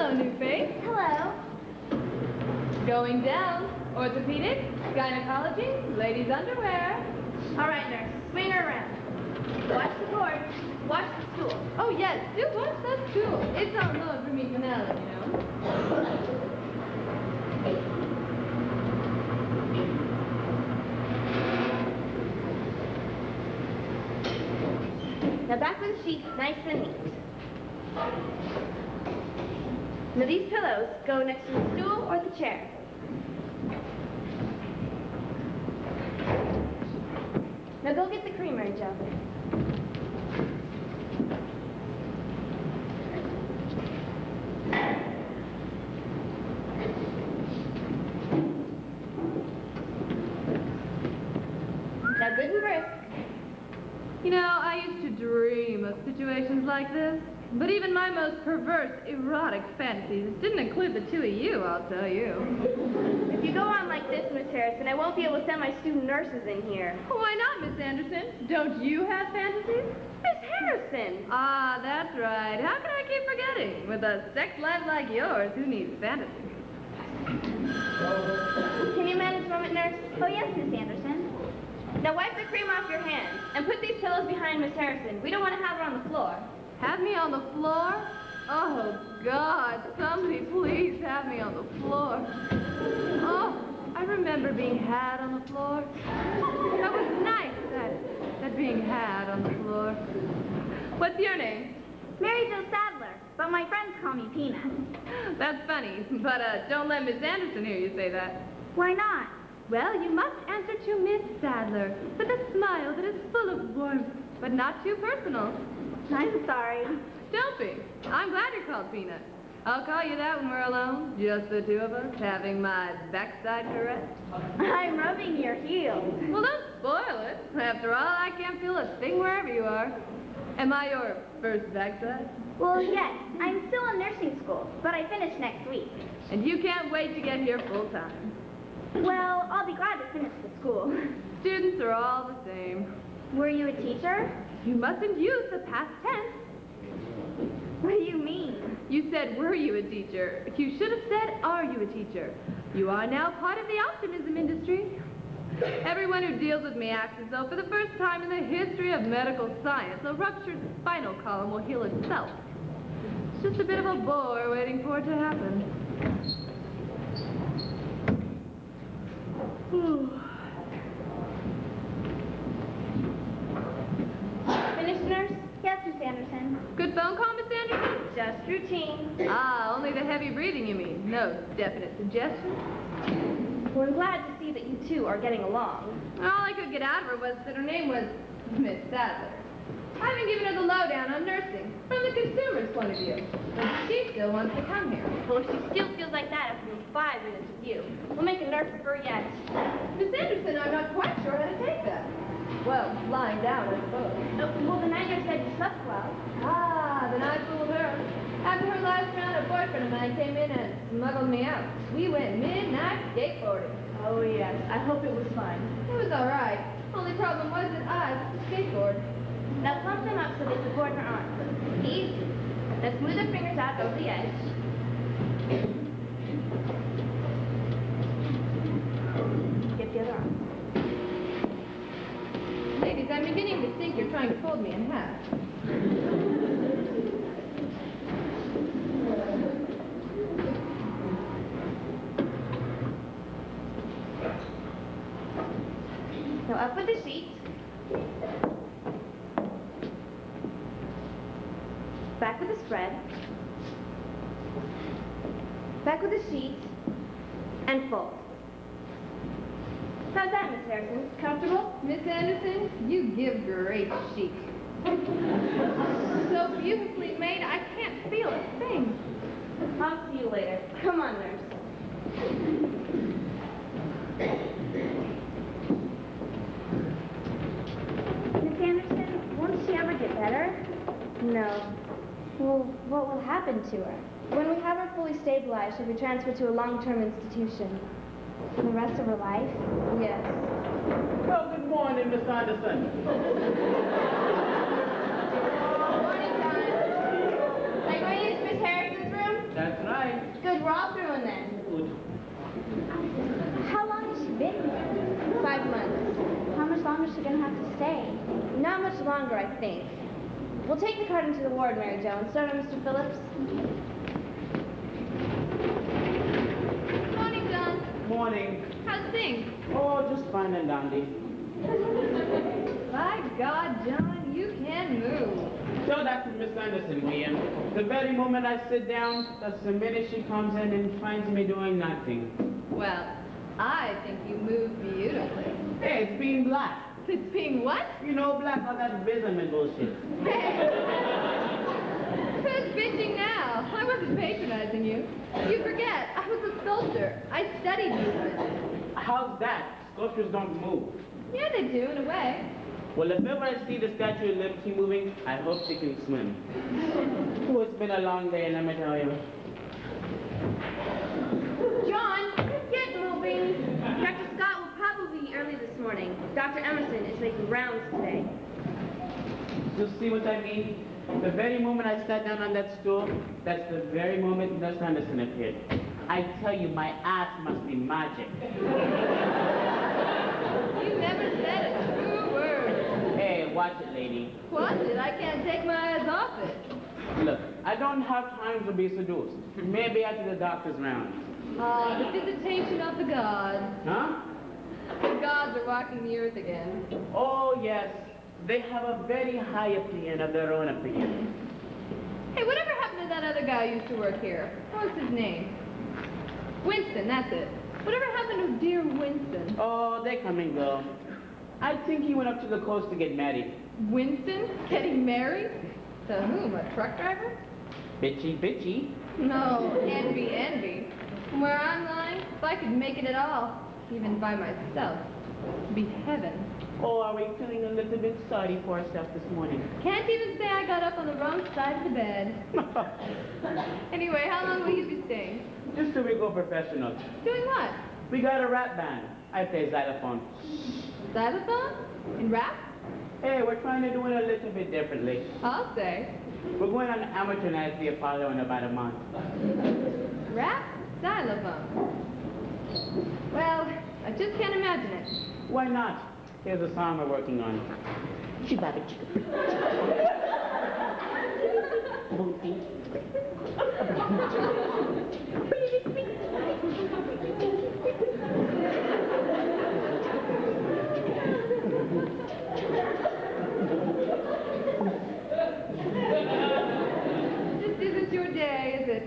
Hello, new face. Hello. Going down. Orthopedic, gynecology, ladies' underwear. All right, nurse. Swing her around. Watch the board. Watch the stool. Oh, yes, do watch that stool. It's on load for me from Ellen, you know. Now back with the sheets, nice and neat. Now these pillows go next to the stool or the chair. Now go get the creamery jug. Now good and brisk. You know, I used to dream of situations like this. But even my most perverse, erotic fantasies didn't include the two of you, I'll tell you. If you go on like this, Miss Harrison, I won't be able to send my student nurses in here. Why not, Miss Anderson? Don't you have fantasies? Miss Harrison! Ah, that's right. How can I keep forgetting? With a sex life like yours, who needs fantasies? Can you manage a moment, nurse? Oh, yes, Miss Anderson. Now wipe the cream off your hands and put these pillows behind Miss Harrison. We don't want to have her on the floor. Have me on the floor? Oh, God, somebody please have me on the floor. Oh, I remember being had on the floor. That was nice, that being had on the floor. What's your name? Mary Jo Sadler, but my friends call me Peanut. That's funny, but don't let Miss Anderson hear you say that. Why not? Well, you must answer to Miss Sadler with a smile that is full of warmth, but not too personal. I'm sorry. Don't be. I'm glad you're called Peanut. I'll call you that when we're alone, just the two of us, having my backside caressed. I'm rubbing your heels. Well, don't spoil it. After all, I can't feel a thing wherever you are. Am I your first backside? Well, yes. I'm still in nursing school, but I finish next week. And you can't wait to get here full time. Well, I'll be glad to finish the school. Students are all the same. Were you a teacher? You mustn't use the past tense. What do you mean? You said, were you a teacher? You should have said, are you a teacher? You are now part of the optimism industry. Everyone who deals with me acts as though for the first time in the history of medical science, a ruptured spinal column will heal itself. It's just a bit of a bore waiting for it to happen. Finished, nurse? Yes, Miss Anderson. Good phone call, Miss Anderson? Just routine. Ah, only the heavy breathing, you mean. No definite suggestion. We're glad to see that you two are getting along. All I could get out of her was that her name was Miss Sadler. I haven't given her the lowdown on nursing, from the consumer's point of view. But she still wants to come here. Well, if she still feels like that after 5 minutes with you, we'll make a nurse of her yet. Miss Anderson, I'm not quite sure how to take that. Well, lying down, I suppose. Well, the night nurse said you slept well. Ah, then I fooled her. After her last round, a boyfriend of mine came in and smuggled me out. We went midnight skateboarding. Oh, yes. I hope it was fun. It was all right. Only problem was that I was a skateboard. Now plump them up so they support her arms. Easy. Now smooth her fingers out over the edge. Get the other arm. Ladies, I'm beginning to think you're trying to fold me in half. Now up with the sheet. Back with the spread. Back with the sheet. And fold. How's that, Miss Harrison? Comfortable? Miss Anderson, you give great chic. So beautifully made, I can't feel a thing. I'll see you later. Come on, nurse. Miss Anderson, won't she ever get better? No. Well, what will happen to her? When we have her fully stabilized, she'll be transferred to a long-term institution. For the rest of her life? Yes. Well, good morning, Miss Anderson. Morning time. Are you going to use Miss Harrison's room? That's right. stay. Not much longer, I think. We'll take the card into the ward, Mary Jones. Start on Mr. Phillips. Morning, John. Morning. How's things? Oh, just fine and dandy. My God, John, you can move. Tell that to Miss Anderson, William. The very moment I sit down, that's the minute she comes in and finds me doing nothing. Well, I think you move beautifully. Hey, it's being black. It's being what? You know, black, all that rhythm and bullshit. Who's bitching now? I wasn't patronizing you. You forget, I was a sculptor. I studied movement. How's that? Sculptures don't move. Yeah, they do, in a way. Well, if ever I see the Statue of Liberty moving, I hope she can swim. Oh, it's been a long day, let me tell you. John, get moving. Dr. Scott will probably be early this morning. Dr. Emerson is making rounds today. You see what I mean? The very moment I sat down on that stool, that's the very moment Miss Anderson appeared. I tell you, my ass must be magic. You never said a true word. Hey, watch it, lady. Watch it, I can't take my eyes off it. Look, I don't have time to be seduced. Maybe after the doctor's round. Ah, the visitation of the gods. Huh? The gods are walking the earth again. Oh, yes. They have a very high opinion of their own opinion. Hey, whatever happened to that other guy who used to work here? What was his name? Winston, that's it. Whatever happened to dear Winston? Oh, they come and go. I think he went up to the coast to get married. Winston? Getting married? To whom, a truck driver? Bitchy, bitchy. No, envy, envy. From where I'm lying, if I could make it at all, even by myself, it'd be heaven. Oh, are we feeling a little bit sorry for ourselves this morning? Can't even say I got up on the wrong side of the bed. Anyway, how long will you be staying? Just so we go professional. Doing what? We got a rap band. I play xylophone. Xylophone? In rap? Hey, we're trying to do it a little bit differently. I'll say. We're going on amateur night at the Apollo in about a month. Rap? Xylophone. Well, I just can't imagine it. Why not? Here's a song we're working on. Shibaba chicka. This isn't your day, is it?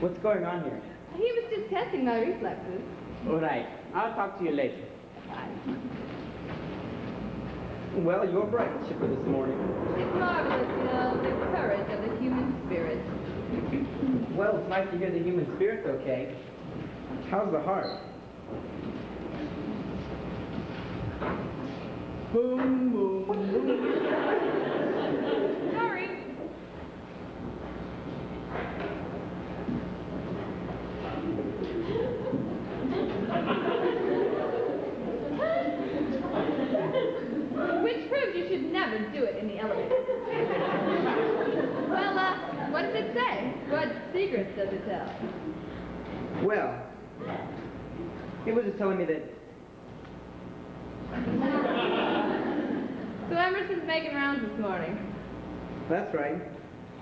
What's going on here? He was just testing my reflexes. All right. I'll talk to you later. Well, you're bright, Chipper, this morning. It's marvelous, you know, the courage of the human spirit. Well, it's nice to hear the human spirit's okay. How's the heart? Boom, boom, boom. Sorry. Which proves you should never do it in the elevator. Well, what does it say? What secrets does it tell? Well, it was just telling me that... So Emerson's making rounds this morning. That's right.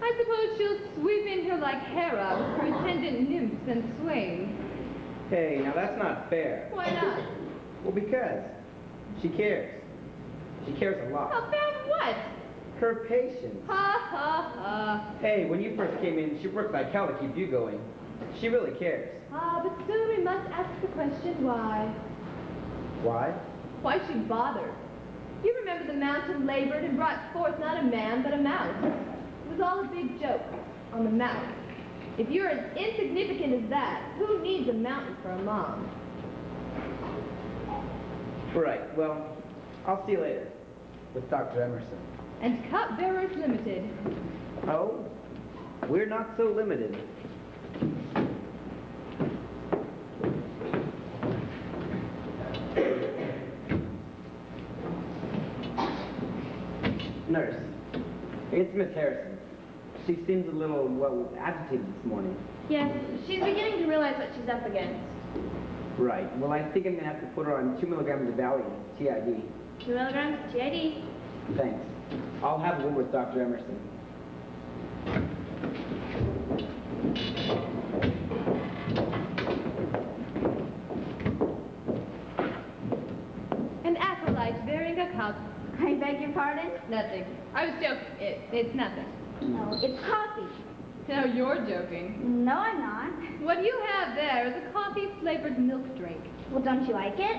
I suppose she'll sweep in here like Hera with her attendant nymphs and swains. Hey, now that's not fair. Why not? Well, because she cares. She cares a lot. About what? Her patience. Ha ha ha. Hey, when you first came in, she worked like hell to keep you going. She really cares. Ah, but soon we must ask the question why. Why? Why she bothered? You remember the mountain labored and brought forth not a man but a mouse. It was all a big joke on the mouse. If you're as insignificant as that, who needs a mountain for a mom? Right, well, I'll see you later with Dr. Emerson. And Cupbearers Limited. Oh, we're not so limited. Nurse, it's Miss Harrison. She seems a little, well, agitated this morning. Yes, she's beginning to realize what she's up against. Right. Well, I think I'm going to have to put her on 2 milligrams of Valium, TID. 2 milligrams, TID. Thanks. I'll have a word with Dr. Emerson. An acolyte bearing a cup. I beg your pardon? Nothing. I was joking. It's nothing. No, it's coffee. No, you're joking. No, I'm not. What you have there is a coffee-flavored milk drink. Well, don't you like it?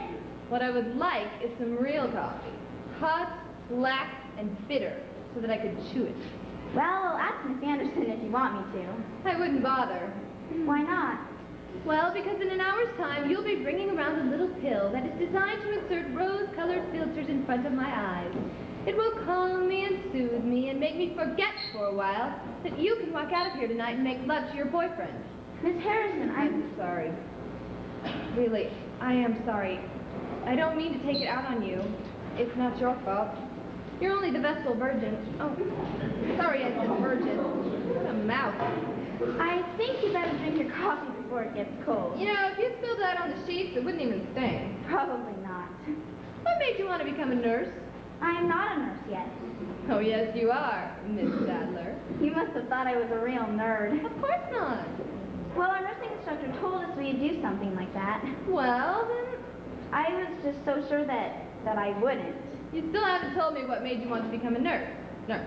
What I would like is some real coffee. Hot, black, and bitter, so that I could chew it. Well, ask Miss Anderson if you want me to. I wouldn't bother. Why not? Well, because in an hour's time, you'll be bringing around a little pill that is designed to insert rose-colored filters in front of my eyes. It will calm me and soothe me and make me forget for a while that you can walk out of here tonight and make love to your boyfriend. Miss Harrison, I'm sorry. Really, I am sorry. I don't mean to take it out on you. It's not your fault. You're only the Vestal Virgin. Oh, sorry I said virgin. What a mouth. I think you better drink your coffee before it gets cold. You know, if you spilled that on the sheets, it wouldn't even sting. Probably not. What made you want to become a nurse? I am not a nurse yet. Oh, yes, you are, Miss Sadler. You must have thought I was a real nerd. Of course not. Well, our nursing instructor told us we'd do something like that. Well, then, I was just so sure that I wouldn't. you still haven't told me what made you want to become a nurse. Nurse.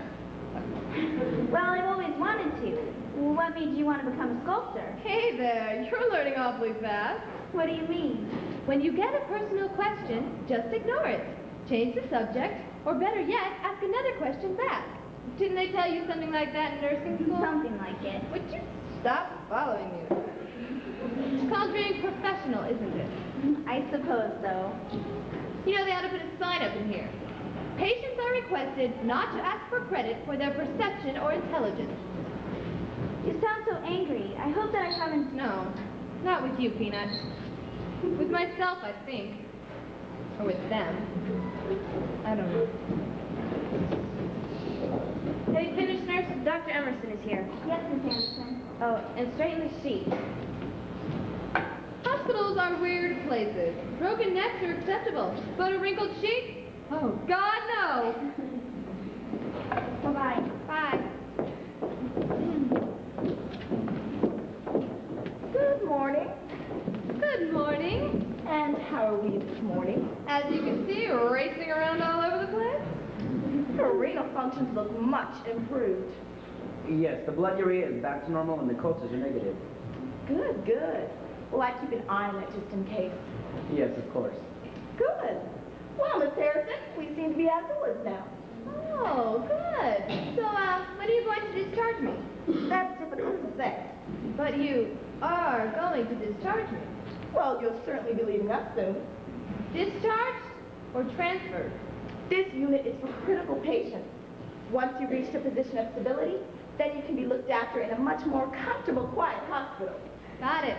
Well, I've always wanted to. What made you want to become a sculptor? Hey there, you're learning awfully fast. What do you mean? When you get a personal question, just ignore it. Change the subject, or better yet, ask another question back. Didn't they tell you something like that in nursing school? Something like it. Would you stop following me? It's called being professional, isn't it? I suppose so. You know, they ought to put a sign up in here. Patients are requested not to ask for credit for their perception or intelligence. You sound so angry. I hope that I haven't... No, not with you, Peanut. With myself, I think. Or with them. I don't know. Have you finished, nurse? Dr. Emerson is here. Yes, Miss Anderson. Oh, and straighten the sheet. Hospitals are weird places. Broken necks are acceptable, but a wrinkled sheet? Oh, God, no! Bye-bye. Bye. Good morning. Good morning. And how are we this morning? As you can see, we're racing around all over the place. Her renal functions look much improved. Yes, the blood urea is back to normal and the cultures are negative. Good, good. Well, I keep an eye on it just in case. Yes, of course. Good. Well, Miss Harrison, we seem to be outdoors now. Oh, good. So, when are you going to discharge me? That's difficult to say. But you are going to discharge me. Well, you'll certainly be leaving us soon. Discharged or transferred? This unit is for critical patients. Once you reach a position of stability, then you can be looked after in a much more comfortable, quiet hospital. Got it.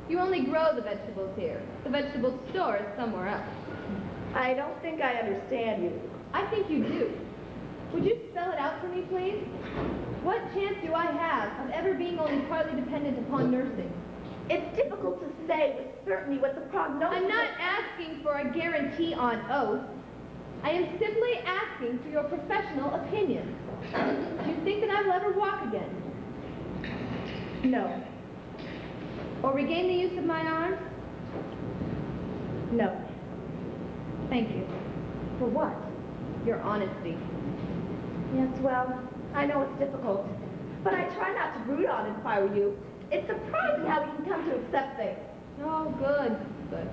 You only grow the vegetables here. The vegetable store is somewhere else. I don't think I understand you. I think you do. Would you spell it out for me, please? What chance do I have of ever being only partly dependent upon nursing? It's difficult to say with certainty what the prognosis... I'm not asking for a guarantee on oath. I am simply asking for your professional opinion. Do you think that I will ever walk again? No. Or regain the use of my arms? No. Thank you. For what? Your honesty. Yes, well, I know it's difficult, but I try not to brood on it if I were you. It's surprising how we can come to accept things. Oh, good. Good.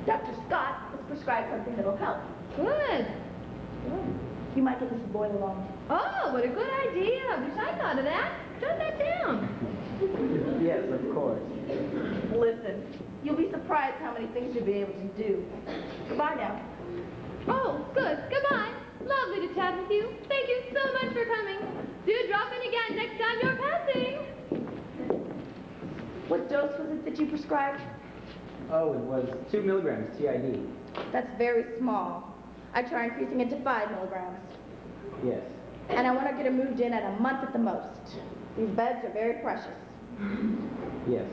Dr. Scott has prescribed something that'll help. Good. You might get Mrs. Boyle along. Oh, what a good idea. Wish I thought of that. Jot that down. Yes, of course. Listen, you'll be surprised how many things you'll be able to do. Goodbye now. Oh, good. Goodbye. Lovely to chat with you. Thank you so much for coming. Do drop in again next time you're passing. What dose was it that you prescribed? Oh, it was 2 milligrams TID. That's very small. I try increasing it to 5 milligrams. Yes. And I want to get her moved in at a month at the most. These beds are very precious. Yes.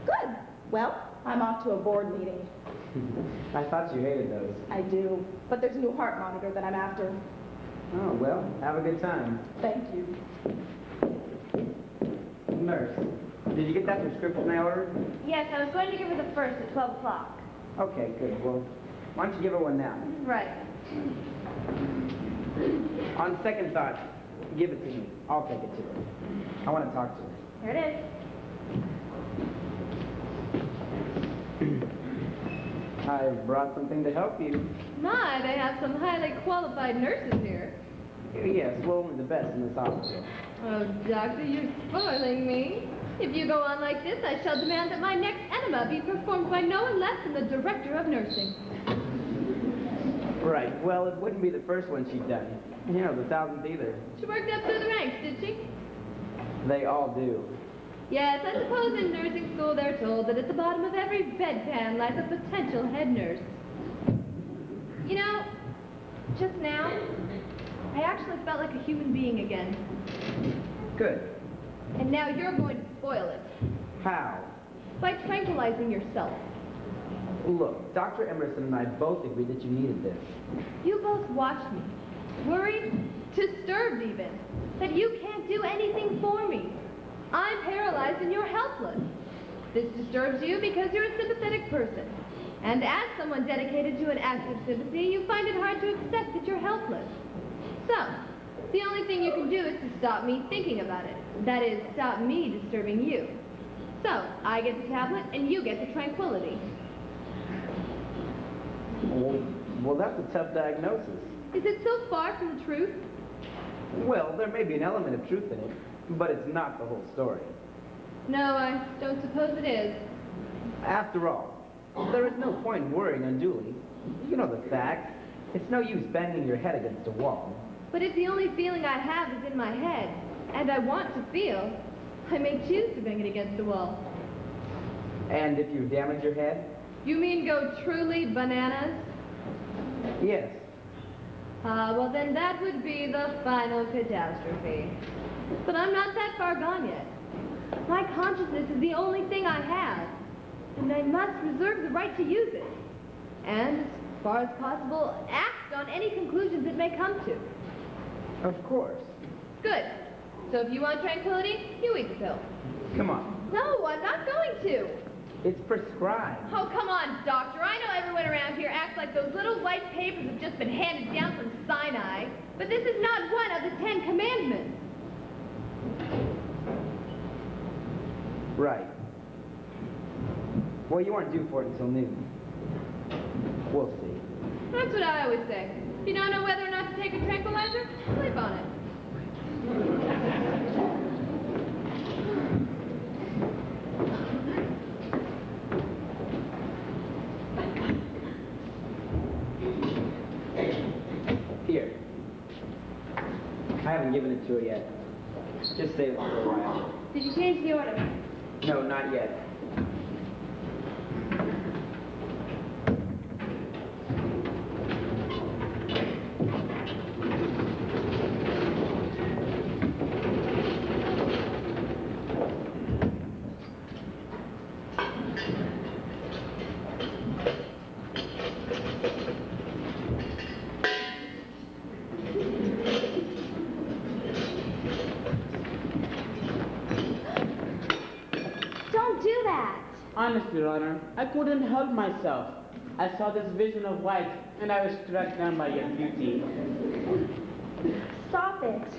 Good. Well, I'm off to a board meeting. I thought you hated those. I do, but there's a new heart monitor that I'm after. Oh, well, have a good time. Thank you. Nurse, did you get that prescription I ordered? Yes, I was going to give her the first at 12 o'clock. Okay, good. Well, why don't you give her one now? Right. On second thought, give it to me. I'll take it to her. I want to talk to her. Here it is. I've brought something to help you. My, they have some highly qualified nurses here. Yes, well, only the best in this hospital. Oh, doctor, you're spoiling me. If you go on like this, I shall demand that my next enema be performed by no one less than the director of nursing. Right, well, it wouldn't be the first one she'd done. You know, the 1000th either. She worked up through the ranks, did she? They all do. Yes, I suppose in nursing school they're told that at the bottom of every bedpan lies a potential head nurse. You know, just now, I actually felt like a human being again. Good. And now you're going to spoil it How? by tranquilizing yourself. Look, Dr. Emerson and I both agreed that you needed this. You both watched me, worried, disturbed even, that you can't do anything for me. I'm paralyzed and you're helpless. This disturbs you because you're a sympathetic person. And as someone dedicated to an act of sympathy, you find it hard to accept that you're helpless. So, the only thing you can do is to stop me thinking about it. That is, stop me disturbing you. So, I get the tablet and you get the tranquility. Well, that's a tough diagnosis. Is it so far from the truth? Well, there may be an element of truth in it, but it's not the whole story. No, I don't suppose it is. After all, there is no point in worrying unduly. You know the facts. It's no use banging your head against a wall. But if the only feeling I have is in my head, and I want to feel, I may choose to bang it against the wall. And if you damage your head? You mean go truly bananas? Yes. Well then that would be the final catastrophe. But I'm not that far gone yet. My consciousness is the only thing I have, and I must reserve the right to use it. And, as far as possible, act on any conclusions it may come to. Of course. Good. So if you want tranquility, you eat the pill. Come on. No, I'm not going to. It's prescribed. Oh, come on, doctor. I know everyone around here acts like those little white papers have just been handed down from Sinai. But this is not one of the 10 Commandments. Right. Well, you aren't due for it until noon. We'll see. That's what I always say. If you don't know whether or not to take a tranquilizer, sleep on it. Here. I haven't given it to her yet. Just save it for a while. Did you change the order? No, not yet. Don't do that. Honestly, Your Honor, I couldn't help myself. I saw this vision of white, and I was struck down by your beauty. Stop it.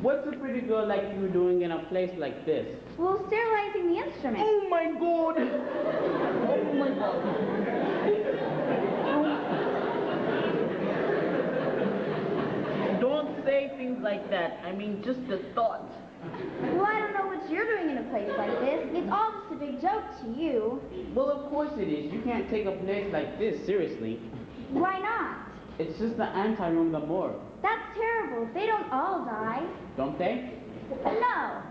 What's a pretty girl like you doing in a place like this? Well, sterilizing the instrument. Oh my God! Oh my God! Don't say things like that. I mean, just the thought. Well, I don't know what you're doing in a place like this. It's all just a big joke to you. Well, of course it is. You can't take a place like this seriously. Why not? It's just the anti-room, the morgue. That's terrible. They don't all die. Don't they? No.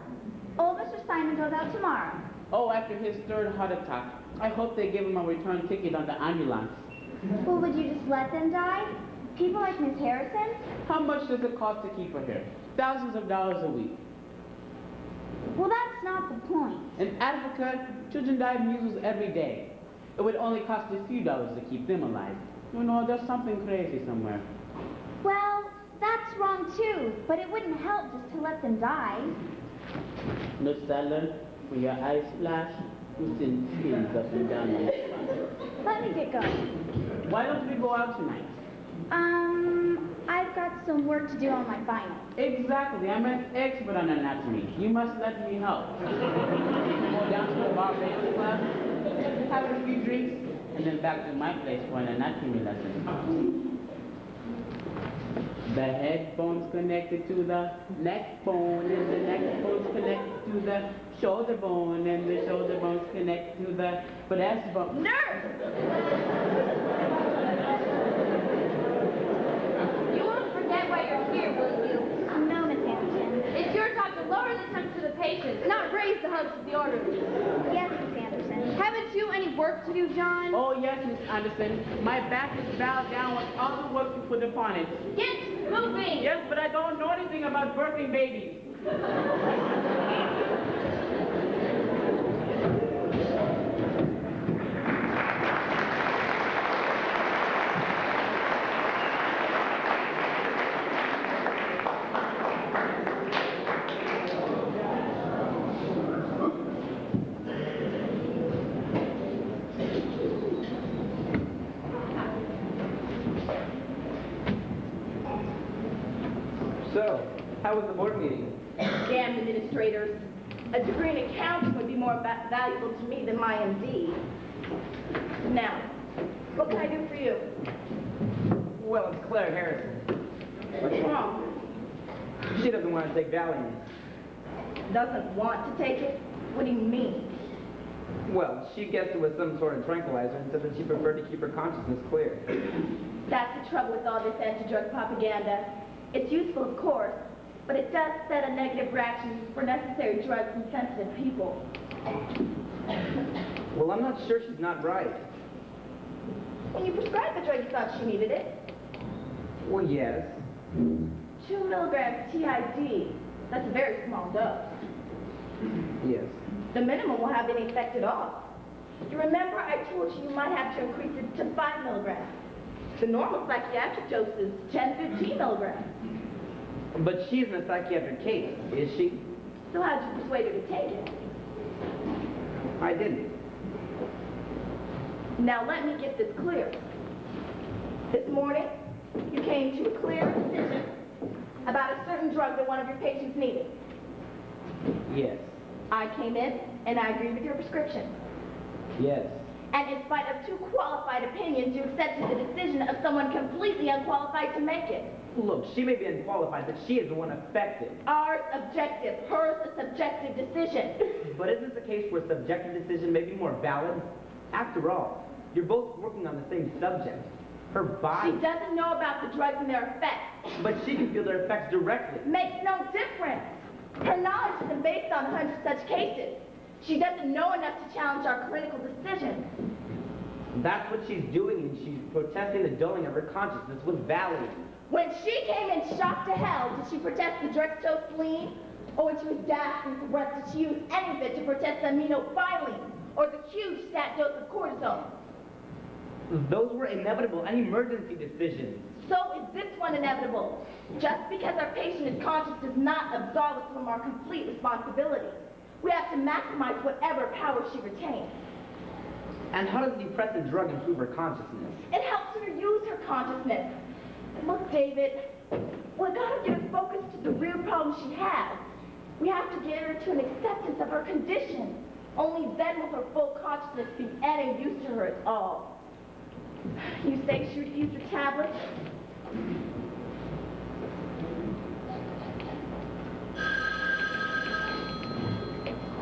Old Mr. Simon goes out tomorrow. Oh, after his third heart attack. I hope they give him a return ticket on the ambulance. Well, would you just let them die? People like Miss Harrison? How much does it cost to keep her here? Thousands of dollars a week. Well, that's not the point. In Africa, children die of measles every day. It would only cost a few dollars to keep them alive. You know, there's something crazy somewhere. Well, that's wrong too, but it wouldn't help just to let them die. No salad, when your eyes flash, you send skins up and down your spine. Let me get going. Why don't we go out tonight? I've got some work to do on my final. Exactly, I'm an expert on anatomy. You must let me help. Go down to the Barbados Club, have a few drinks, and then back to my place for an anatomy lesson. The head bone's connected to the neck bone, and the neck bone's connected to the shoulder bone, and the shoulder bone's connected to the breast bone. Nurse! You won't forget why you're here, will you? No, Miss Anderson. It's your job to lower the temperature to the patient, not raise the hopes of the orderly. Yes, Miss Anderson. Haven't you any work to do, John? Oh yes, Miss Anderson, my back is bowed down with all the work you put upon it. Get moving! Yes, but I don't know anything about birthing babies. So, how was the board meeting? Damn administrators. A degree in accounting would be more valuable to me than my MD. Now, what can I do for you? Well, it's Claire Harrison. What's wrong? She doesn't want to take Valium. Doesn't want to take it? What do you mean? Well, she guessed it was some sort of tranquilizer and said that she preferred to keep her consciousness clear. That's the trouble with all this anti-drug propaganda. It's useful, of course, but it does set a negative reaction for necessary drugs in sensitive people. Well, I'm not sure she's not right. When you prescribed the drug, you thought she needed it. Well, yes. 2 milligrams TID. That's a very small dose. Yes. The minimum will have any effect at all. You remember I told you might have to increase it to 5 milligrams. The normal psychiatric dose is 10, 15 milligrams. But she's in a psychiatric case, is she? So how'd you persuade her to take it? I didn't. Now let me get this clear. This morning, you came to a clear decision about a certain drug that one of your patients needed. Yes. I came in and I agreed with your prescription. Yes. And in spite of 2 qualified opinions, you accepted the decision of someone completely unqualified to make it. Look, she may be unqualified, but she is the one affected. Ours objective, hers a subjective decision. But isn't this a case where subjective decision may be more valid? After all, you're both working on the same subject. Her body. She doesn't know about the drugs and their effects. But she can feel their effects directly. Makes no difference. Her knowledge isn't based on hundreds of such cases. She doesn't know enough to challenge our clinical decisions. That's what she's doing, and she's protesting the dulling of her consciousness with Valium. When she came in shocked to hell, did she protest the drug-stove spleen? Or when she was gasping for breath, did she use any of it to protest the aminophylline? Or the huge stat dose of cortisone? Those were inevitable and emergency decisions. So is this one inevitable. Just because our patient is conscious does not absolve us from our complete responsibility. We have to maximize whatever power she retains. And how does a depressant drug improve her consciousness? It helps her use her consciousness. Look, David, we gotta get her focused to the real problem she has. We have to get her to an acceptance of her condition. Only then will her full consciousness be any use to her at all. You say she refused her tablet?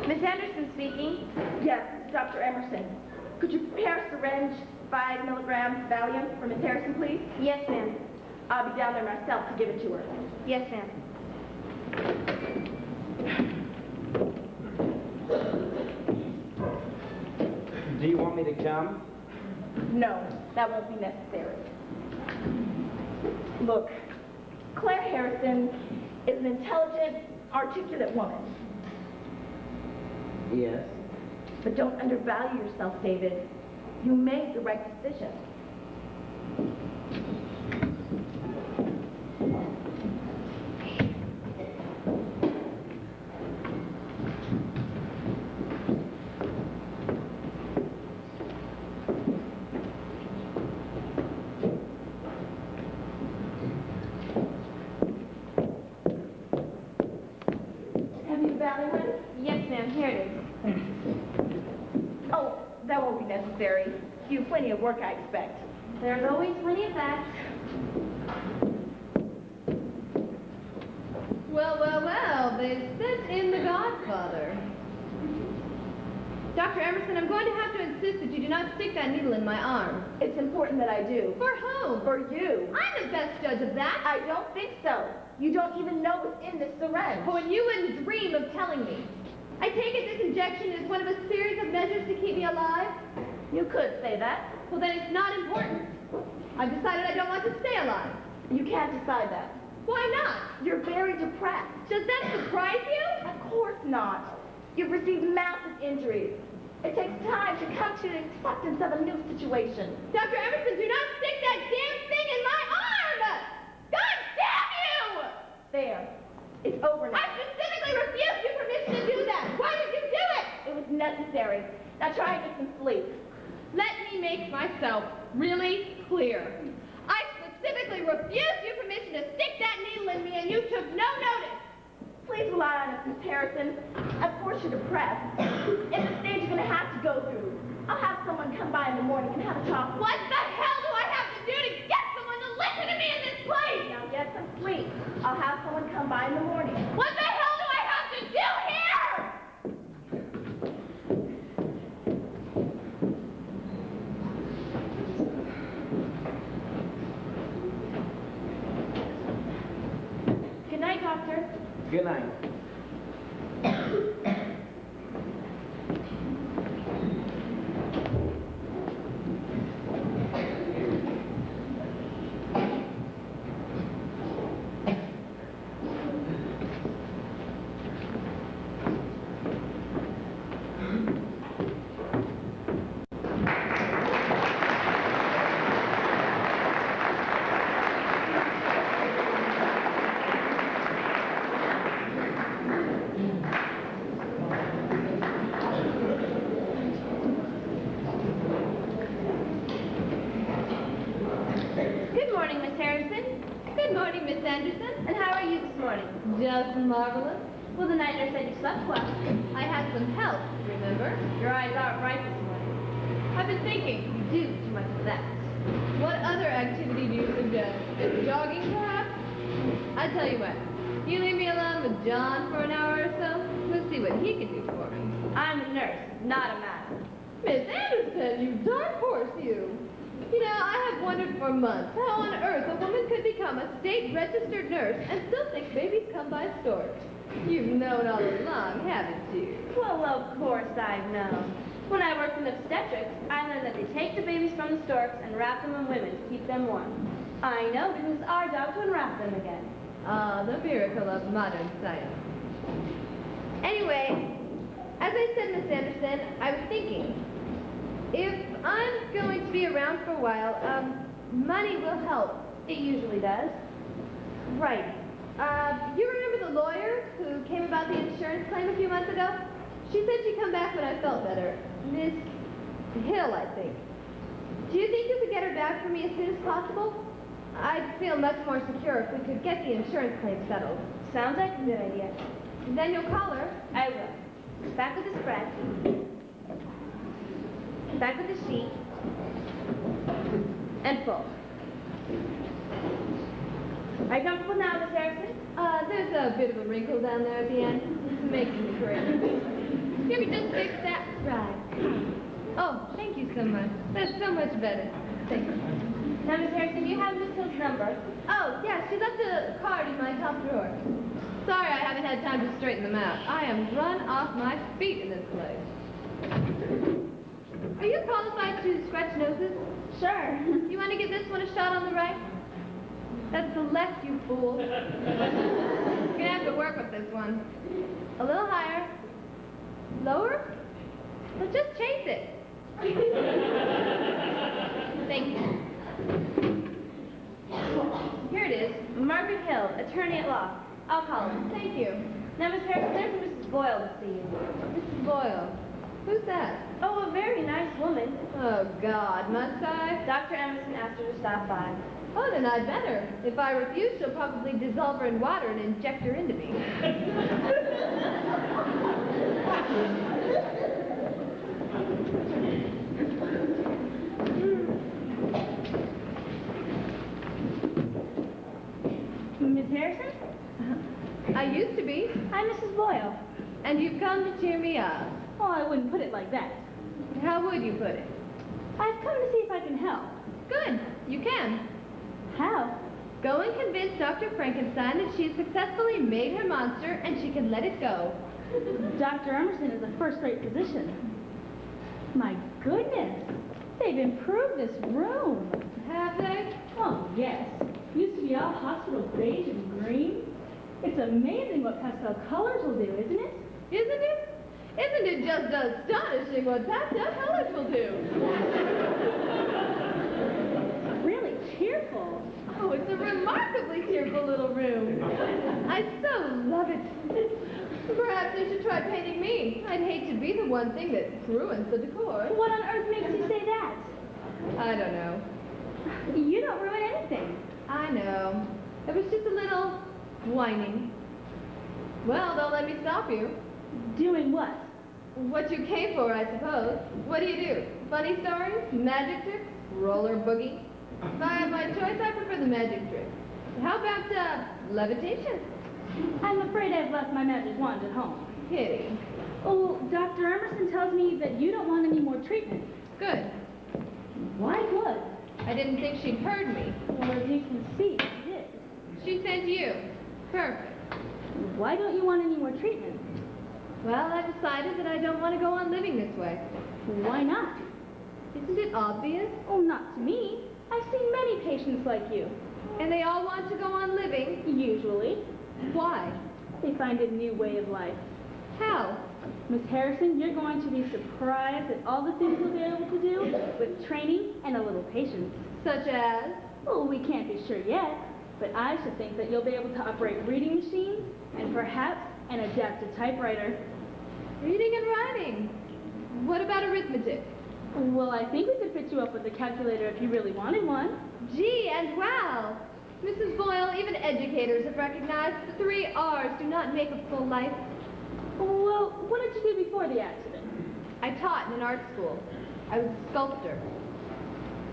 Miss Anderson speaking. Yes, it's Dr. Emerson. Could you prepare a syringe, 5 milligrams Valium for Miss Harrison, please? Yes, ma'am. I'll be down there myself to give it to her. Yes, ma'am. Do you want me to come? No, that won't be necessary. Look, Claire Harrison is an intelligent, articulate woman. Yes? But don't undervalue yourself, David. You made the right decision. Have you evaluated? Yes, ma'am, here it is. Oh, that won't be necessary. You have plenty of work, I expect. There's always plenty of that. Well, well, well, they sent in the Godfather. Dr. Emerson, I'm going to have to insist that you do not stick that needle in my arm. It's important that I do. For whom? For you. I'm the best judge of that. I don't think so. You don't even know what's in this syringe. Oh, and you wouldn't dream of telling me. I take it this injection is one of a series of measures to keep me alive? You could say that. Well, then it's not important. I've decided I don't want to stay alive. You can't decide that. Why not? You're very depressed. Does that surprise you? Of course not. You've received massive injuries. It takes time to come to the acceptance of a new situation. Dr. Emerson, do not stick that damn thing in my arm! God damn you! There. It's over now. I specifically refused you permission to do that. Why did you do it? It was necessary. Now try and get some sleep. Let me make myself really clear. I specifically refused you permission to stick that needle in me, and you took no notice. Please rely on us, Miss Harrison. Of course you're depressed. It's a stage you're going to have to go through. I'll have someone come by in the morning and have a talk. What the hell do I have to do to get someone to listen to me in this place? Now get some sleep. I'll have someone come by in the morning. What the hell do I have to do here? Good night, doctor. Good night. Good morning, Miss Harrison. Good morning, Miss Anderson. And how are you this morning? Just marvelous. Well, the night nurse said you slept well. I had some help, remember? Your eyes aren't bright this morning. I've been thinking, you do too much of that. What other activity do you suggest? Jogging, perhaps? I tell you what, you leave me alone with John for an hour or so. We'll see what he can do for me. I'm a nurse, not a man. Miss Anderson, you dark horse, you. You know, I have wondered for months how on earth a woman could become a state-registered nurse and still think babies come by storks. You've known all along, haven't you? Well, of course I've known. When I worked in obstetrics, I learned that they take the babies from the storks and wrap them in women to keep them warm. I know because it's our job to unwrap them again. Ah, the miracle of modern science. Anyway, as I said, Miss Anderson, I was thinking, if I'm going to be around for a while, money will help. It usually does. Right. You remember the lawyer who came about the insurance claim a few months ago? She said she'd come back when I felt better. Miss Hill, I think. Do you think you could get her back for me as soon as possible? I'd feel much more secure if we could get the insurance claim settled. Sounds like a good idea. Then you'll call her. I will. Back with the spread. Back with the sheet. And full. Are you comfortable now, Miss Harrison? There's a bit of a wrinkle down there at the end. Making me correct. You can just fix that. Right. Oh, thank you so much. That's so much better. Thank you. Now, Miss Harrison, do you have Miss Hill's number? Oh, yeah, she left a card in my top drawer. Sorry I haven't had time to straighten them out. I am run off my feet in this place. Are you qualified to scratch noses? Sure. You want to give this one a shot on the right? That's the left, you fool. You're gonna have to work with this one. A little higher. Lower? Well, just chase it. Thank you. Here it is. Margaret Hill, attorney at law. I'll call her. Thank you. Now, Miss Harrison, there's Mrs. Boyle to see you. Mrs. Boyle. Who's that? Oh, a very nice woman. Oh, God, must I? Dr. Emerson asked her to stop by. Oh, then I'd better. If I refuse, she'll probably dissolve her in water and inject her into me. Miss Harrison? I used to be, I'm Mrs. Boyle. and you've come to cheer me up. Oh, I wouldn't put it like that. How would you put it? I've come to see if I can help. Good, you can. How? Go and convince Dr. Frankenstein that she's successfully made her monster and she can let it go. Dr. Emerson is a first-rate physician. My goodness, they've improved this room. Have they? Oh, yes. Used to be all hospital beige and green. It's amazing what pastel colors will do, isn't it? Isn't it? Isn't it just astonishing what pastel colors will do? Really cheerful. Oh, it's a remarkably cheerful little room. I so love it. Perhaps they should try painting me. I'd hate to be the one thing that ruins the decor. What on earth makes you say that? I don't know. You don't ruin anything. I know. It was just a little whining. Well, don't let me stop you. Doing what? What you came for, I suppose. What do you do? Funny stories? Magic tricks? Roller boogie? If I have my choice, I prefer the magic trick. How about, levitation? I'm afraid I've left my magic wand at home. Kitty. Oh, Dr. Emerson tells me that you don't want any more treatment. Good. Why good? I didn't think she'd heard me. Well, as you can see, you did. She sent you. Perfect. Why don't you want any more treatment? Well, I've decided that I don't want to go on living this way. Why not? Isn't it obvious? Oh, not to me. I've seen many patients like you. And they all want to go on living. Usually, Why? they find a new way of life. How? Miss Harrison, you're going to be surprised at all the things you'll be able to do with training and a little patience. Such as? Oh, we can't be sure yet, but I should think that you'll be able to operate reading machines and perhaps an adaptive typewriter. Reading and writing. What about arithmetic? Well, I think we could fit you up with a calculator if you really wanted one. Gee, and wow! Mrs. Boyle, even educators have recognized that the 3 R's do not make a full life. Well, what did you do before the accident? I taught in an art school. I was a sculptor.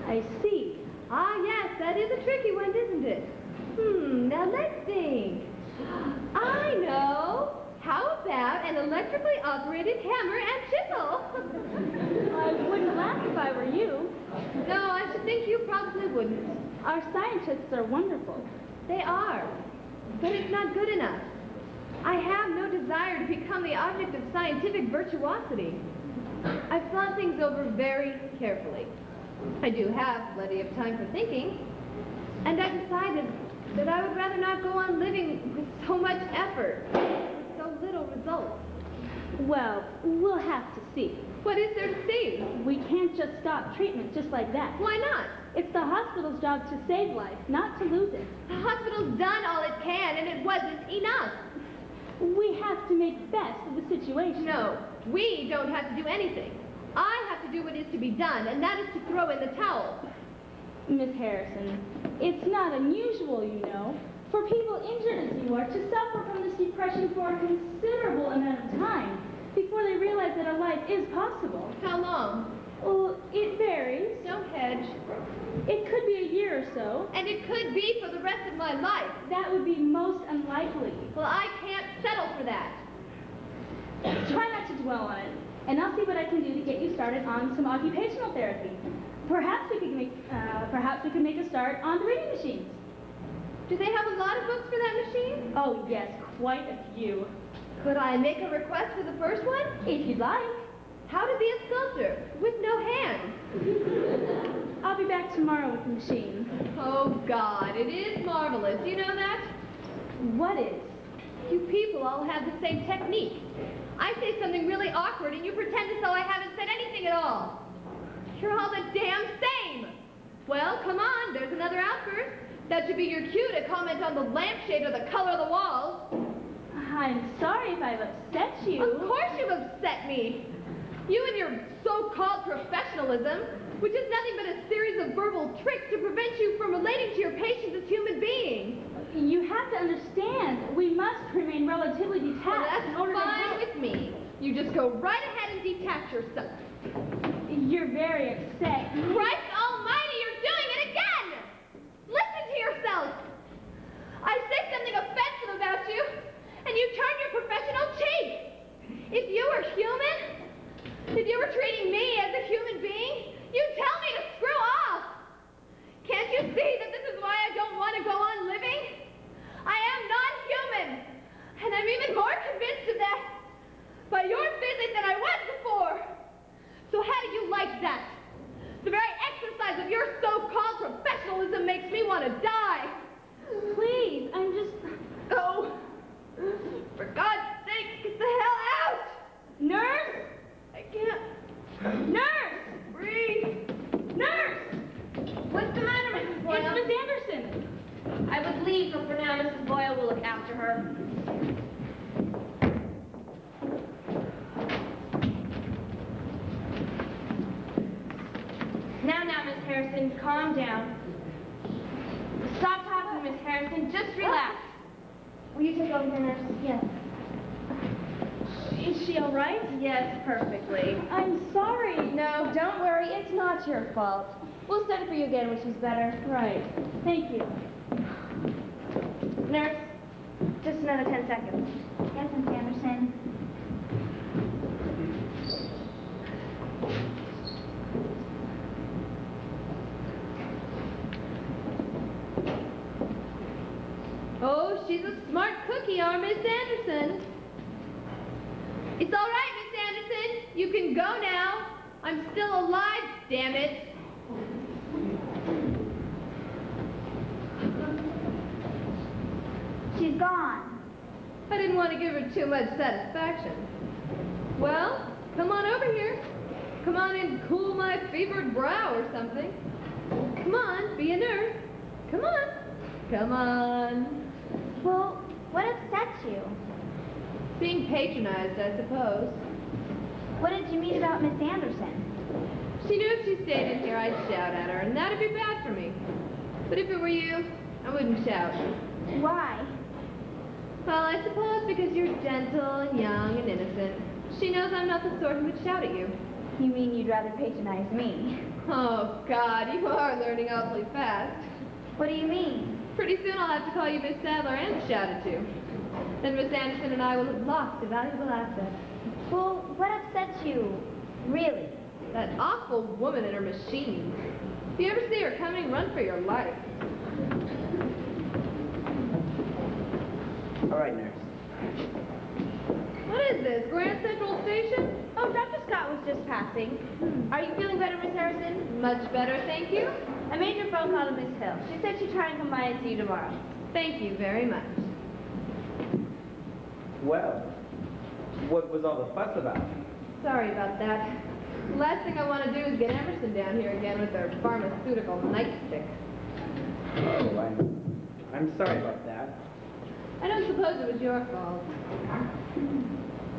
I see. Ah, yes, that is a tricky one, isn't it? Now let's think. I know! How about an electrically operated hammer and chisel? I wouldn't laugh if I were you. No, I should think you probably wouldn't. Our scientists are wonderful. They are. But it's not good enough. I have no desire to become the object of scientific virtuosity. I've thought things over very carefully. I do have plenty of time for thinking. And I decided that I would rather not go on living with so much effort, with so little results. Well, we'll have to see. What is there to see? We can't just stop treatment just like that. Why not? It's the hospital's job to save life, not to lose it. The hospital's done all it can, and it wasn't enough. We have to make the best of the situation. No, we don't have to do anything. I have to do what is to be done, and that is to throw in the towel. Miss Harrison, it's not unusual, you know, for people injured as you are to suffer from this depression for a considerable amount of time before they realize that a life is possible. How long? Well, it varies. Don't hedge. It could be a year or so. And it could be for the rest of my life. That would be most unlikely. Well, I can't settle for that. Try not to dwell on it, and I'll see what I can do to get you started on some occupational therapy. Perhaps we could make a start on the reading machines. Do they have a lot of books for that machine? Oh yes, quite a few. Could I make a request for the first one? If you'd like. How to be a sculptor with no hands? I'll be back tomorrow with the machine. Oh, God, it is marvelous. You know that? What is? You people all have the same technique. I say something really awkward and you pretend as though I haven't said anything at all. You're all the damn same. Well, come on, there's another outburst. That should be your cue to comment on the lampshade or the color of the walls. I'm sorry if I've upset you. Of course you've upset me. You and your so-called professionalism, which is nothing but a series of verbal tricks to prevent you from relating to your patients as human beings. You have to understand, we must remain relatively detached Well, that's in order to fine help. with me. You just go right ahead and detach yourself. You're very upset. Christ almighty, you're doing it again! Listen to yourself! I say something offensive about you, and you turn your professional cheek! If you were human, if you were treating me as a human being, you'd tell me to screw off! Can't you see that this is why I don't want to go on living? I am not human, and I'm even more convinced of that by your visit than I was before. So how do you like that? The very exercise of your so-called professionalism makes me want to die. Please, I'm just... Oh, for God's sake, get the hell out! Nurse! I can't Nurse! breathe. Nurse! What's the matter, Mrs. Boyle? It's Miss Anderson. I would leave, but for now, Mrs. Boyle will look after her. Now, Miss Harrison, calm down. Stop talking, Miss Harrison. Just relax. Will you take over here, nurse? Yes. Is she all right? Yes, perfectly. I'm sorry. No, don't worry. It's not your fault. We'll send for you again when she's better. Right. Thank you. Nurse, just another 10 seconds. Yes, Miss Anderson. Oh, she's a smart cookie, our Miss Anderson. It's all right, Miss Anderson. You can go now. I'm still alive, damn it. She's gone. I didn't want to give her too much satisfaction. Well, come on over here. Come on and cool my fevered brow or something. Come on, be a nurse. Come on. Come on. Well, what upsets you? Being patronized, I suppose. What did you mean about Miss Anderson? She knew if she stayed in here, I'd shout at her, and that'd be bad for me. But if it were you, I wouldn't shout. Why? Well, I suppose because you're gentle and young and innocent. She knows I'm not the sort who would shout at you. You mean you'd rather patronize me? Oh, God, you are learning awfully fast. What do you mean? Pretty soon I'll have to call you Miss Sadler and shout at you. Then Miss Anderson and I will have lost a valuable asset. Well, what upsets you? Really? That awful woman and her machines. If you ever see her coming, run for your life. All right, nurse. What is this, Grand Central Station? Oh, Dr. Scott was just passing. Are you feeling better, Miss Harrison? Much better, thank you. I made your phone call to Miss Hill. She said she'd try and come by and see you tomorrow. Thank you very much. Well, what was all the fuss about? Sorry about that. The last thing I want to do is get Emerson down here again with their pharmaceutical nightstick. Oh, I'm sorry about that. I don't suppose it was your fault.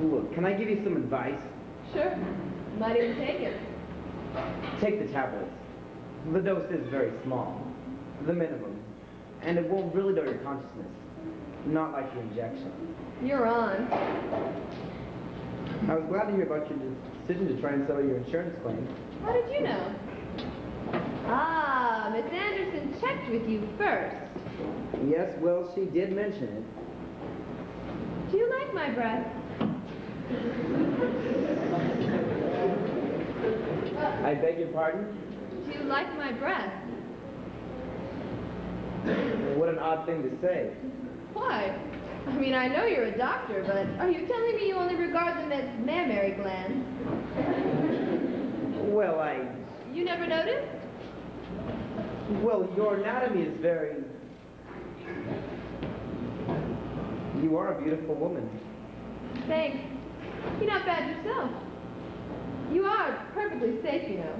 Look, can I give you some advice? Sure. Might even take it. Take the tablets. The dose is very small, the minimum, and it won't really dull your consciousness, not like the injection. You're on. I was glad to hear about your decision to try and settle your insurance claim. How did you know? Ah, Miss Anderson checked with you first. Yes, well, she did mention it. Do you like my breath? I beg your pardon? Do you like my breath? What an odd thing to say. Why? I mean, I know you're a doctor, but are you telling me you only regard them as mammary glands? Well, You never noticed? well, your anatomy is very... You are a beautiful woman. Thanks. You're not bad yourself. You are perfectly safe, you know.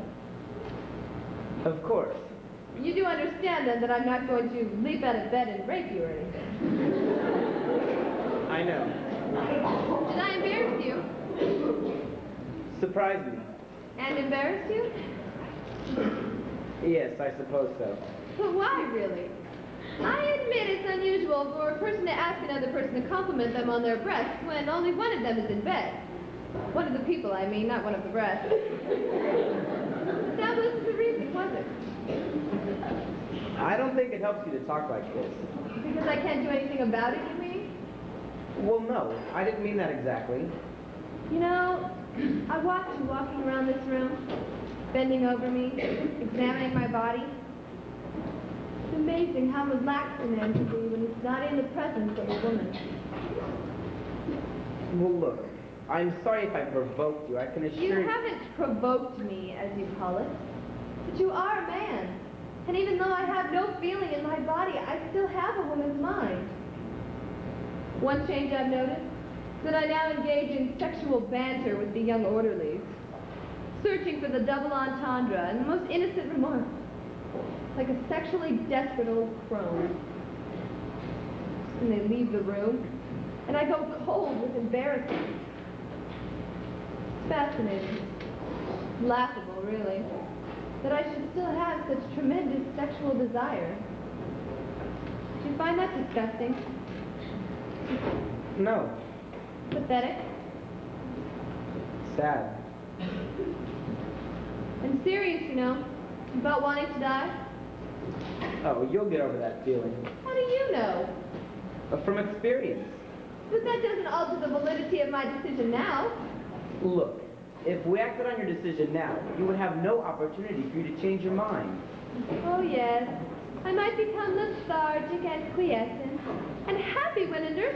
Of course. You do understand, then, that I'm not going to leap out of bed and rape you or anything. I know. Did I embarrass you? Surprise me. And embarrass you? Yes, I suppose so. But why, really? I admit it's unusual for a person to ask another person to compliment them on their breasts when only one of them is in bed. One of the people, I mean, not one of the breasts. That wasn't the reason, was it? I don't think it helps you to talk like this. Because I can't do anything about it, you mean? Well, no, I didn't mean that exactly. You know, I watch you walking around this room, bending over me, examining my body. It's amazing how relaxed a man can be when he's not in the presence of a woman. Well, look, I'm sorry if I provoked you. I can assure You haven't provoked me, as you call it, but you are a man. And even though I have no feeling in my body, I still have a woman's mind. One change I've noticed is that I now engage in sexual banter with the young orderlies, searching for the double entendre and the most innocent remark, like a sexually desperate old crone. And they leave the room, and I go cold with embarrassment. It's fascinating, laughable, really, that I should still have such tremendous sexual desire. Do you find that disgusting? No. Pathetic? Sad. And serious, you know, about wanting to die? Oh, you'll get over that feeling. How do you know? From experience. But that doesn't alter the validity of my decision now. Look, if we acted on your decision now, you would have no opportunity for you to change your mind. Oh, yes. I might become lethargic and quiescent, and happy when a nurse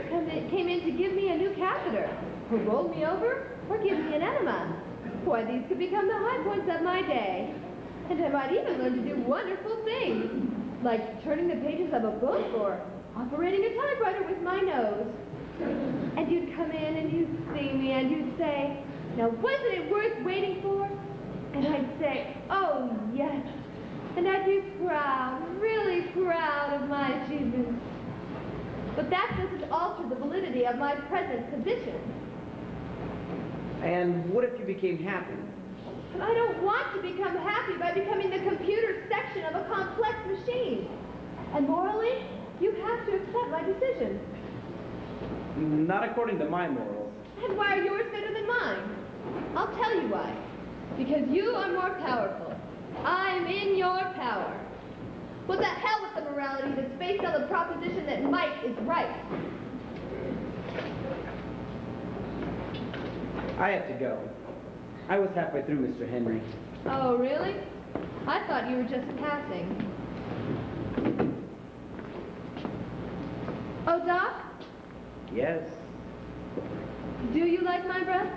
came in to give me a new catheter, or roll me over, or give me an enema. Why, these could become the high points of my day. And I might even learn to do wonderful things, like turning the pages of a book or operating a typewriter with my nose. And you'd come in and you'd see me and you'd say, "Now, wasn't it worth waiting for?" And I'd say, "Oh, yes." And I'd be proud, really proud of my achievements. But that doesn't alter the validity of my present position. And what if you became happy? But I don't want to become happy by becoming the computer section of a complex machine. And morally, you have to accept my decision. Not according to my morals. And why are yours better than mine? I'll tell you why. Because you are more powerful. I'm in your power. Well, the hell with the morality that's based on the proposition that might is right. I have to go. I was halfway through, Mr. Henry. Oh, really? I thought you were just passing. Oh, Doc? Yes. Do you like my breath?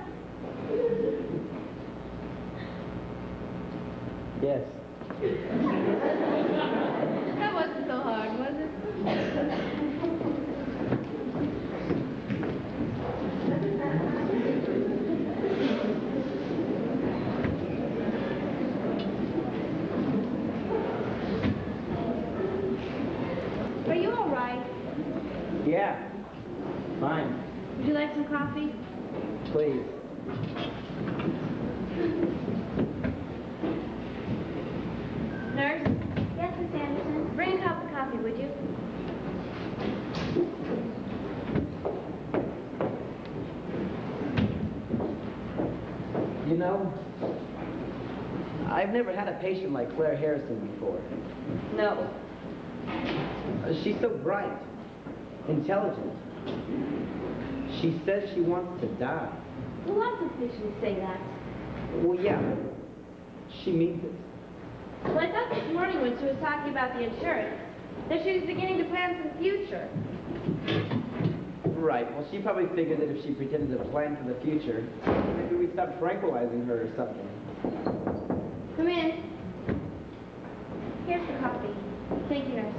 Yes. That wasn't so hard, was it? Are you all right? Yeah. Fine. Would you like some coffee? Please. Nurse? Yes, Miss Anderson? Bring a cup of coffee, would you? You know, I've never had a patient like Claire Harrison before. No. She's so bright, intelligent. She says she wants to die. Lots of patients say that. Well, yeah, she means it. Well, I thought this morning when she was talking about the insurance, that she was beginning to plan for the future. Right, well, she probably figured that if she pretended to plan for the future, maybe we'd stop tranquilizing her or something. Come in. Here's the coffee. Thank you, nurse.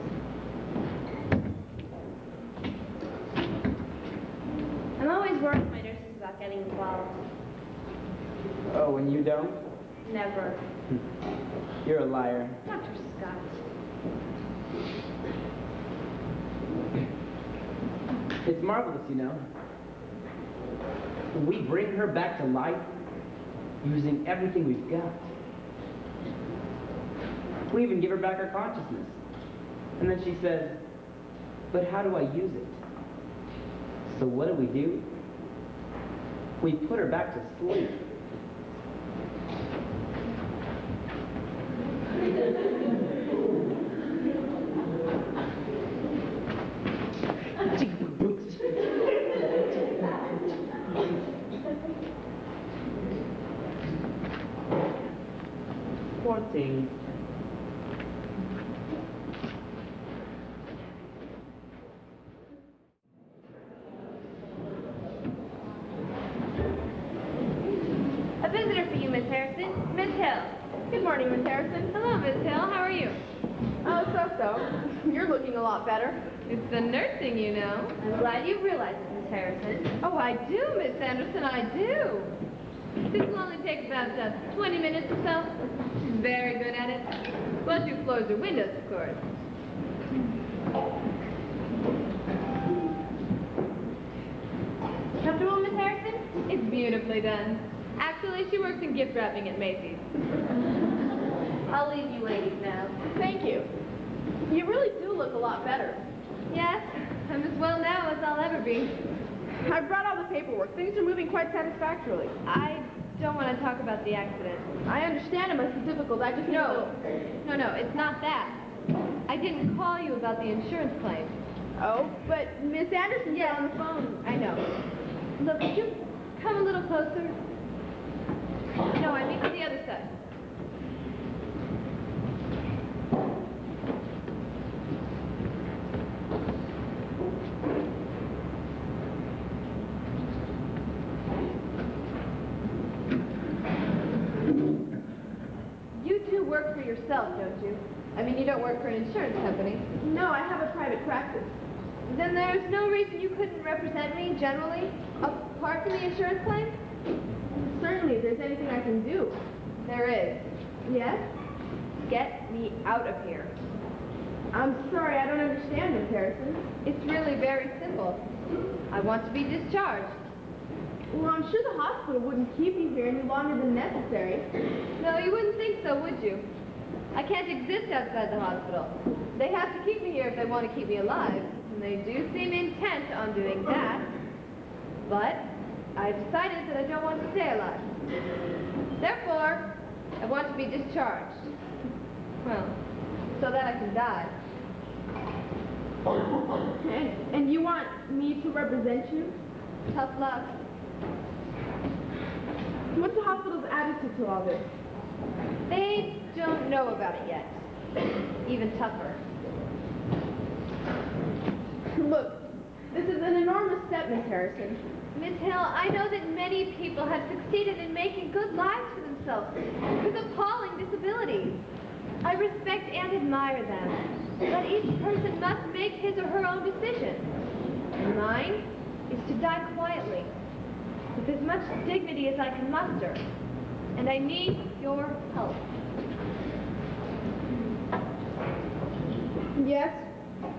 I'm always worried my nurses about getting involved. Oh, and you don't? Never. You're a liar. Dr. Scott. It's marvelous, you know. We bring her back to life using everything we've got. We even give her back her consciousness. And then she says, but how do I use it? So what do? We put her back to sleep. Poor thing. A visitor for you, Miss Harrison. Miss Hill. Good morning, Miss Harrison. Hello, Miss Hill. How are you? Oh, so-so. You're looking a lot better. It's the nursing, you know. I'm glad you realized it, Miss Harrison. Oh, I do, Miss Anderson, I do. This will only take about 20 minutes or so. She's very good at it. Once you close your windows, of course. Comfortable, Miss Harrison? It's beautifully done. Actually, she works in gift wrapping at Macy's. I'll leave you ladies now. Thank you. You really do look a lot better. Yes, I'm as well now as I'll ever be. I brought all the paperwork. Things are moving quite satisfactorily. I don't want to talk about the accident. I understand it must be difficult. I just No, it's not that. I didn't call you about the insurance claim. Oh, but Miss Anderson's on the phone. I know. Look, would you come a little closer? No, I mean to the other side. You do work for yourself, don't you? I mean, you don't work for an insurance company. No, I have a private practice. Then there's no reason you couldn't represent me generally, apart from the insurance claim? Certainly, if there's anything I can do. There is. Yes? Get me out of here. I'm sorry, I don't understand, Miss Harrison. It's really very simple. I want to be discharged. Well, I'm sure the hospital wouldn't keep you here any longer than necessary. No, you wouldn't think so, would you? I can't exist outside the hospital. They have to keep me here if they want to keep me alive. And they do seem intent on doing that. But I've decided that I don't want to stay alive. Therefore, I want to be discharged. Well, so that I can die. And you want me to represent you? Tough luck. What's the hospital's attitude to all this? They don't know about it yet. Even tougher. Look, this is an enormous step, Miss Harrison. Miss Hill, I know that many people have succeeded in making good lives for themselves with appalling disabilities. I respect and admire them, but each person must make his or her own decision. And mine is to die quietly, with as much dignity as I can muster. And I need your help. Yes?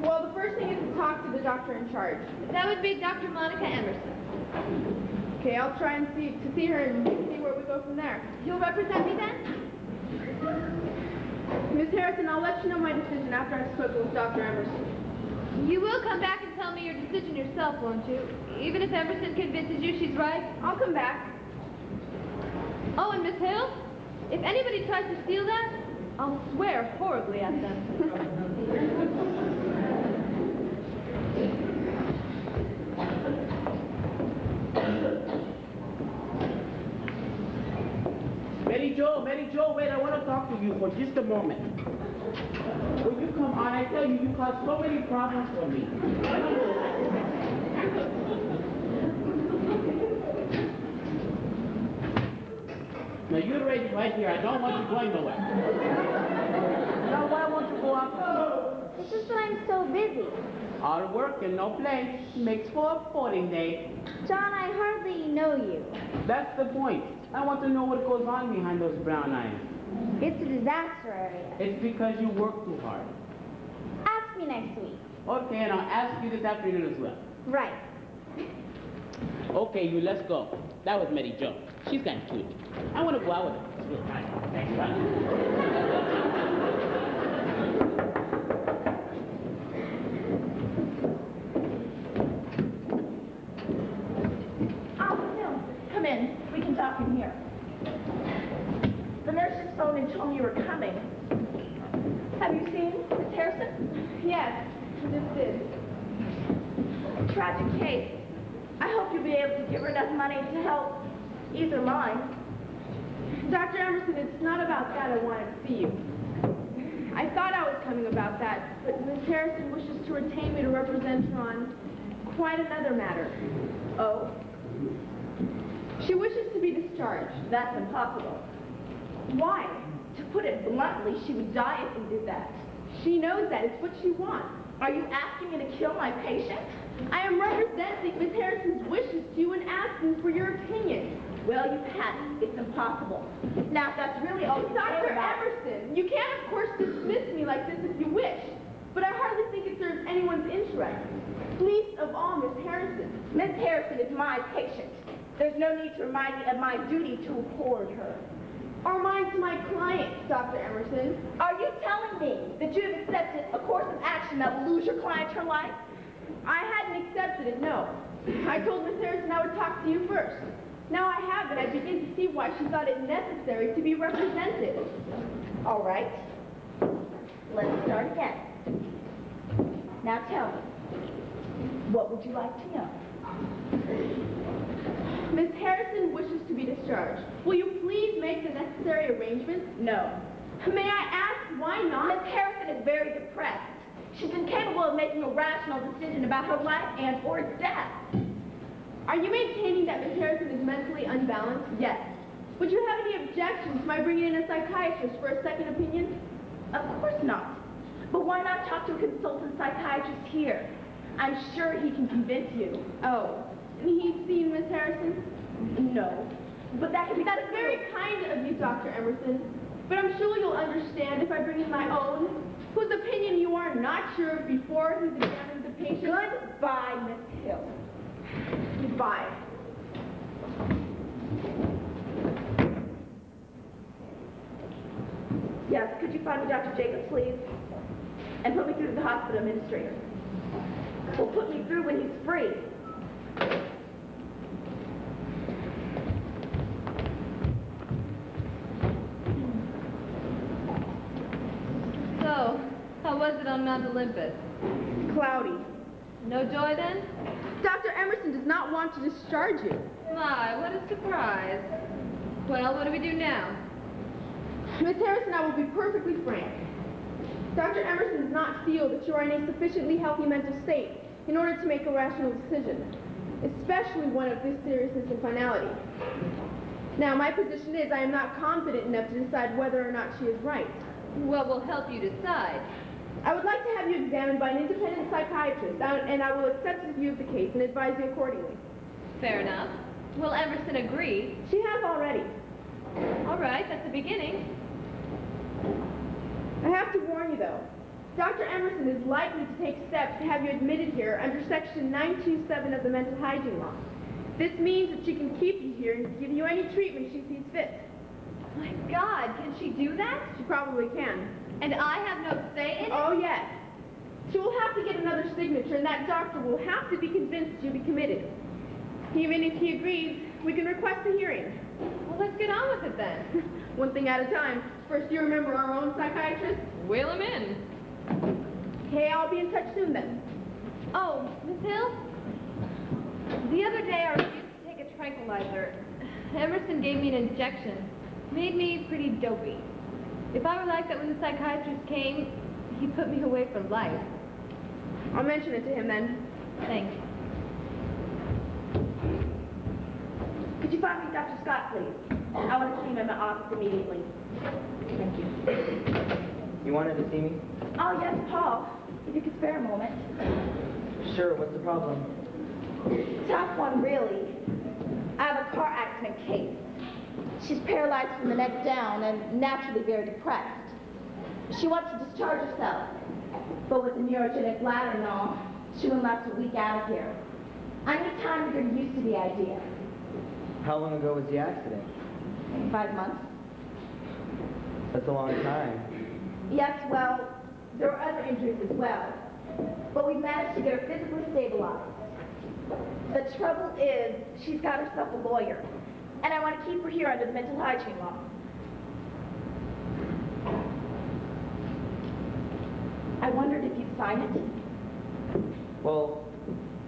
Well, the first thing is to talk to the doctor in charge. That would be Dr. Monica Emerson. Okay, I'll try and see her and see where we go from there. You'll represent me then? Miss Harrison, I'll let you know my decision after I've spoken with Dr. Emerson. You will come back and tell me your decision yourself, won't you? Even if Emerson convinces you she's right? I'll come back. Oh, and Miss Hill, if anybody tries to steal that, I'll swear horribly at them. Mary Jo, wait, I want to talk to you for just a moment. When you come on, I tell you, you cause so many problems for me. Now, you're right here. I don't want you going nowhere. Now, why won't you go out? It's just that I'm so busy. All work and no play makes for a boring day. John, I hardly know you. That's the point. I want to know what goes on behind those brown eyes. It's a disaster area. It's because you work too hard. Ask me next week. Okay, and I'll ask you this afternoon as well. Right. Okay, you, let's go. That was Mary Jo. She's kind of cute. I want to go out with her. It's real nice. Thanks, bye. Come in. We can talk in here. The nurses phoned and told me you were coming. Have you seen Miss Harrison? Yes, just did. Tragic case. I hope you'll be able to give her enough money to help ease her mind. Dr. Emerson, it's not about that I wanted to see you. I thought I was coming about that, but Miss Harrison wishes to retain me to represent her on quite another matter. Oh, She wishes to be discharged. that's impossible. Why? To put it bluntly, she would die if you did that. She knows that. It's what she wants. Are you asking me to kill my patient? I am representing Miss Harrison's wishes to you and asking for your opinion. Well, you hadn't. It's impossible. Now, if that's really all you care Dr. about... Emerson, you can, of course, dismiss me like this if you wish, but I hardly think it serves anyone's interest. Least of all, Miss Harrison. Miss Harrison is my patient. There's no need to remind me of my duty to accord her. Or mine to my client, Dr. Emerson. Are you telling me that you have accepted a course of action that will lose your client her life? I hadn't accepted it, no. I told Miss Harrison I would talk to you first. Now I have it, I begin to see why she thought it necessary to be represented. All right. Let's start again. Now tell me, what would you like to know? Miss Harrison wishes to be discharged. Will you please make the necessary arrangements? No. May I ask why not? Miss Harrison is very depressed. She's incapable of making a rational decision about her life and or death. Are you maintaining that Miss Harrison is mentally unbalanced? Yes. Would you have any objections to my bringing in a psychiatrist for a second opinion? Of course not. But why not talk to a consultant psychiatrist here? I'm sure he can convince you. Oh, and he's seen Miss Harrison? No. But that could be... That's very kind of you, Dr. Emerson. But I'm sure you'll understand if I bring in my own, whose opinion you are not sure of before he's examined the patient. Goodbye, Miss Hill. Goodbye. Yes, could you find me Dr. Jacobs, please? And put me through to the hospital administrator. Well, put me through when he's free. So, how was it on Mount Olympus? Cloudy. No joy then? Dr. Emerson does not want to discharge you. My, what a surprise. Well, what do we do now? Miss Harrison, I will be perfectly frank. Dr. Emerson does not feel that you are in a sufficiently healthy mental state in order to make a rational decision, especially one of this seriousness and finality. Now, my position is I am not confident enough to decide whether or not she is right. What will help you decide? I would like to have you examined by an independent psychiatrist, and I will accept his view of the case and advise you accordingly. Fair enough. Will Emerson agree? She has already. All right, that's the beginning. I have to warn you, though. Dr. Emerson is likely to take steps to have you admitted here under Section 927 of the Mental Hygiene Law. This means that she can keep you here and give you any treatment she sees fit. My God, can she do that? She probably can. And I have no say in it? Oh, yes. She will have to get another signature, and that doctor will have to be convinced you'll be committed. Even if he agrees, we can request a hearing. Well, let's get on with it then. One thing at a time. First, you remember our own psychiatrist? Wheel him in. Okay, I'll be in touch soon then. Oh, Miss Hill? The other day I refused to take a tranquilizer. Emerson gave me an injection. Made me pretty dopey. If I were like that when the psychiatrist came, he'd put me away for life. I'll mention it to him then. Thanks. Could you find me Dr. Scott, please? I want to see him in my office immediately. Thank you. You wanted to see me? Oh, yes, Paul. If you could spare a moment. Sure, what's the problem? Tough one, really. I have a car accident case. She's paralyzed from the neck down and naturally very depressed. She wants to discharge herself, but with the neurogenic bladder and all, she won't last a week out of here. I need time to get used to the idea. How long ago was the accident? 5 months. That's a long time. Yes, well, there are other injuries as well, but we've managed to get her physically stabilized. The trouble is, she's got herself a lawyer, and I want to keep her here under the mental hygiene law. I wondered if you'd sign it. Well,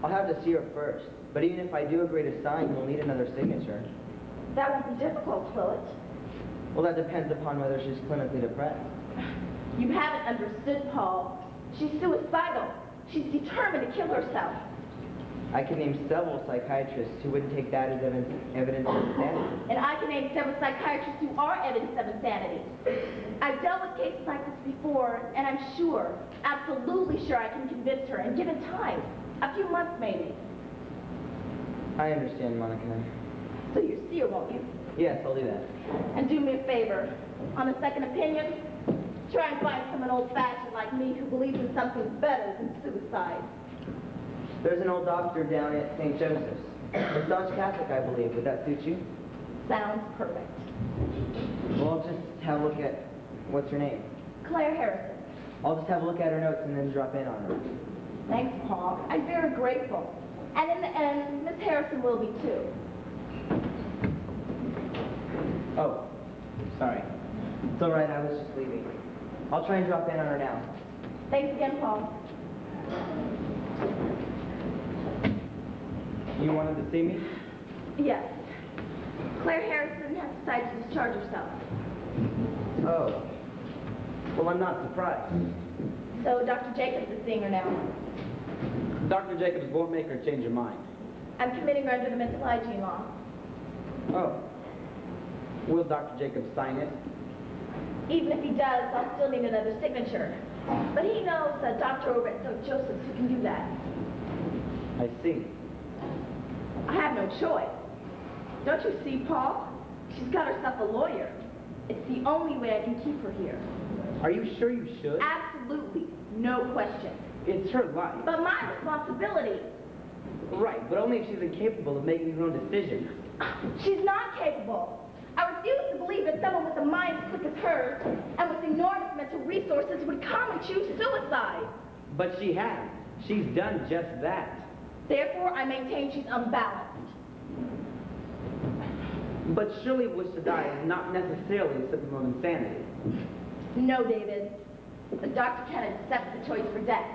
I'll have to see her first. But even if I do agree to sign, you'll need another signature. That won't be difficult, will it? Well, that depends upon whether she's clinically depressed. You haven't understood, Paul. She's suicidal. She's determined to kill herself. I can name several psychiatrists who wouldn't take that as evidence of insanity. And I can name several psychiatrists who are evidence of insanity. I've dealt with cases like this before, and I'm sure, absolutely sure I can convince her, and given time, a few months maybe. I understand, Monica. So you see her, won't you? Yes, I'll do that. And do me a favor. On a second opinion, try and find someone old-fashioned like me who believes in something better than suicide. There's an old doctor down at St. Joseph's. A staunch Catholic, I believe. Would that suit you? Sounds perfect. Well, I'll just have a look at... What's her name? Claire Harrison. I'll just have a look at her notes and then drop in on her. Thanks, Paul. I'm very grateful. And in the end, Miss Harrison will be too. Oh, sorry. It's all right, I was just leaving. I'll try and drop in on her now. Thanks again, Paul. You wanted to see me? Yes. Claire Harrison has decided to discharge herself. Oh. Well, I'm not surprised. So Dr. Jacobs is seeing her now. Dr. Jacobs won't make her change her mind. I'm committing her under the mental hygiene law. Oh. Will Dr. Jacobs sign it? Even if he does, I'll still need another signature. But he knows a doctor over at St. Joseph's who can do that. I see. I have no choice. Don't you see, Paul? She's got herself a lawyer. It's the only way I can keep her here. Are you sure you should? Absolutely, no question. It's her life. But my responsibility. Right, but only if she's incapable of making her own decisions. She's not capable. I refuse to believe that someone with a mind as quick as hers and with enormous mental resources would calmly choose suicide. But she has. She's done just that. Therefore, I maintain she's unbalanced. But surely wish to die is not necessarily a symptom of insanity. No, David. A doctor can't accept the choice for death.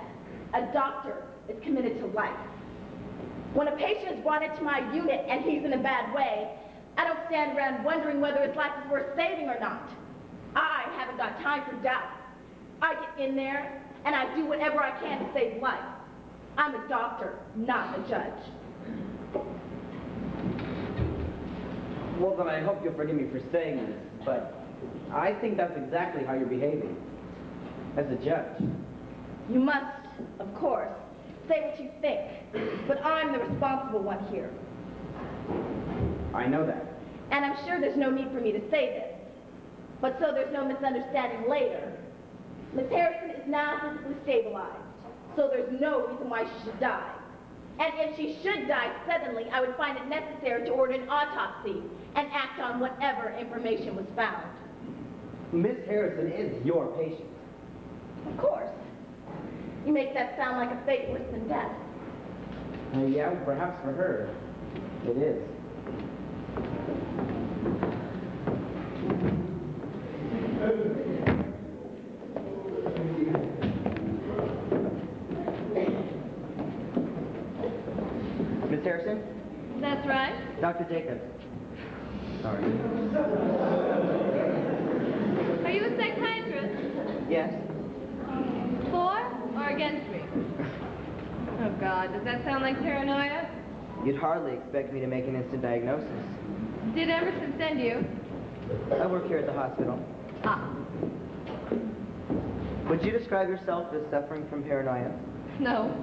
A doctor is committed to life. When a patient is brought into my unit and he's in a bad way, I don't stand around wondering whether his life is worth saving or not. I haven't got time for doubt. I get in there and I do whatever I can to save life. I'm a doctor, not a judge. Well, then I hope you'll forgive me for saying this, but I think that's exactly how you're behaving as a judge. You must, of course, say what you think, but I'm the responsible one here. I know that. And I'm sure there's no need for me to say this, but so there's no misunderstanding later. Miss Harrison is now physically stabilized, so there's no reason why she should die. And if she should die suddenly, I would find it necessary to order an autopsy and act on whatever information was found. Miss Harrison is your patient. Of course. You make that sound like a fate worse than death. Yeah, perhaps for her, it is. Miss Harrison? That's right. Dr. Jacobs. Sorry. Are you a psychiatrist? Yes? For or against me? Oh, God, does that sound like paranoia? You'd hardly expect me to make an instant diagnosis. Did Emerson send you? I work here at the hospital. Ah. Would you describe yourself as suffering from paranoia? No.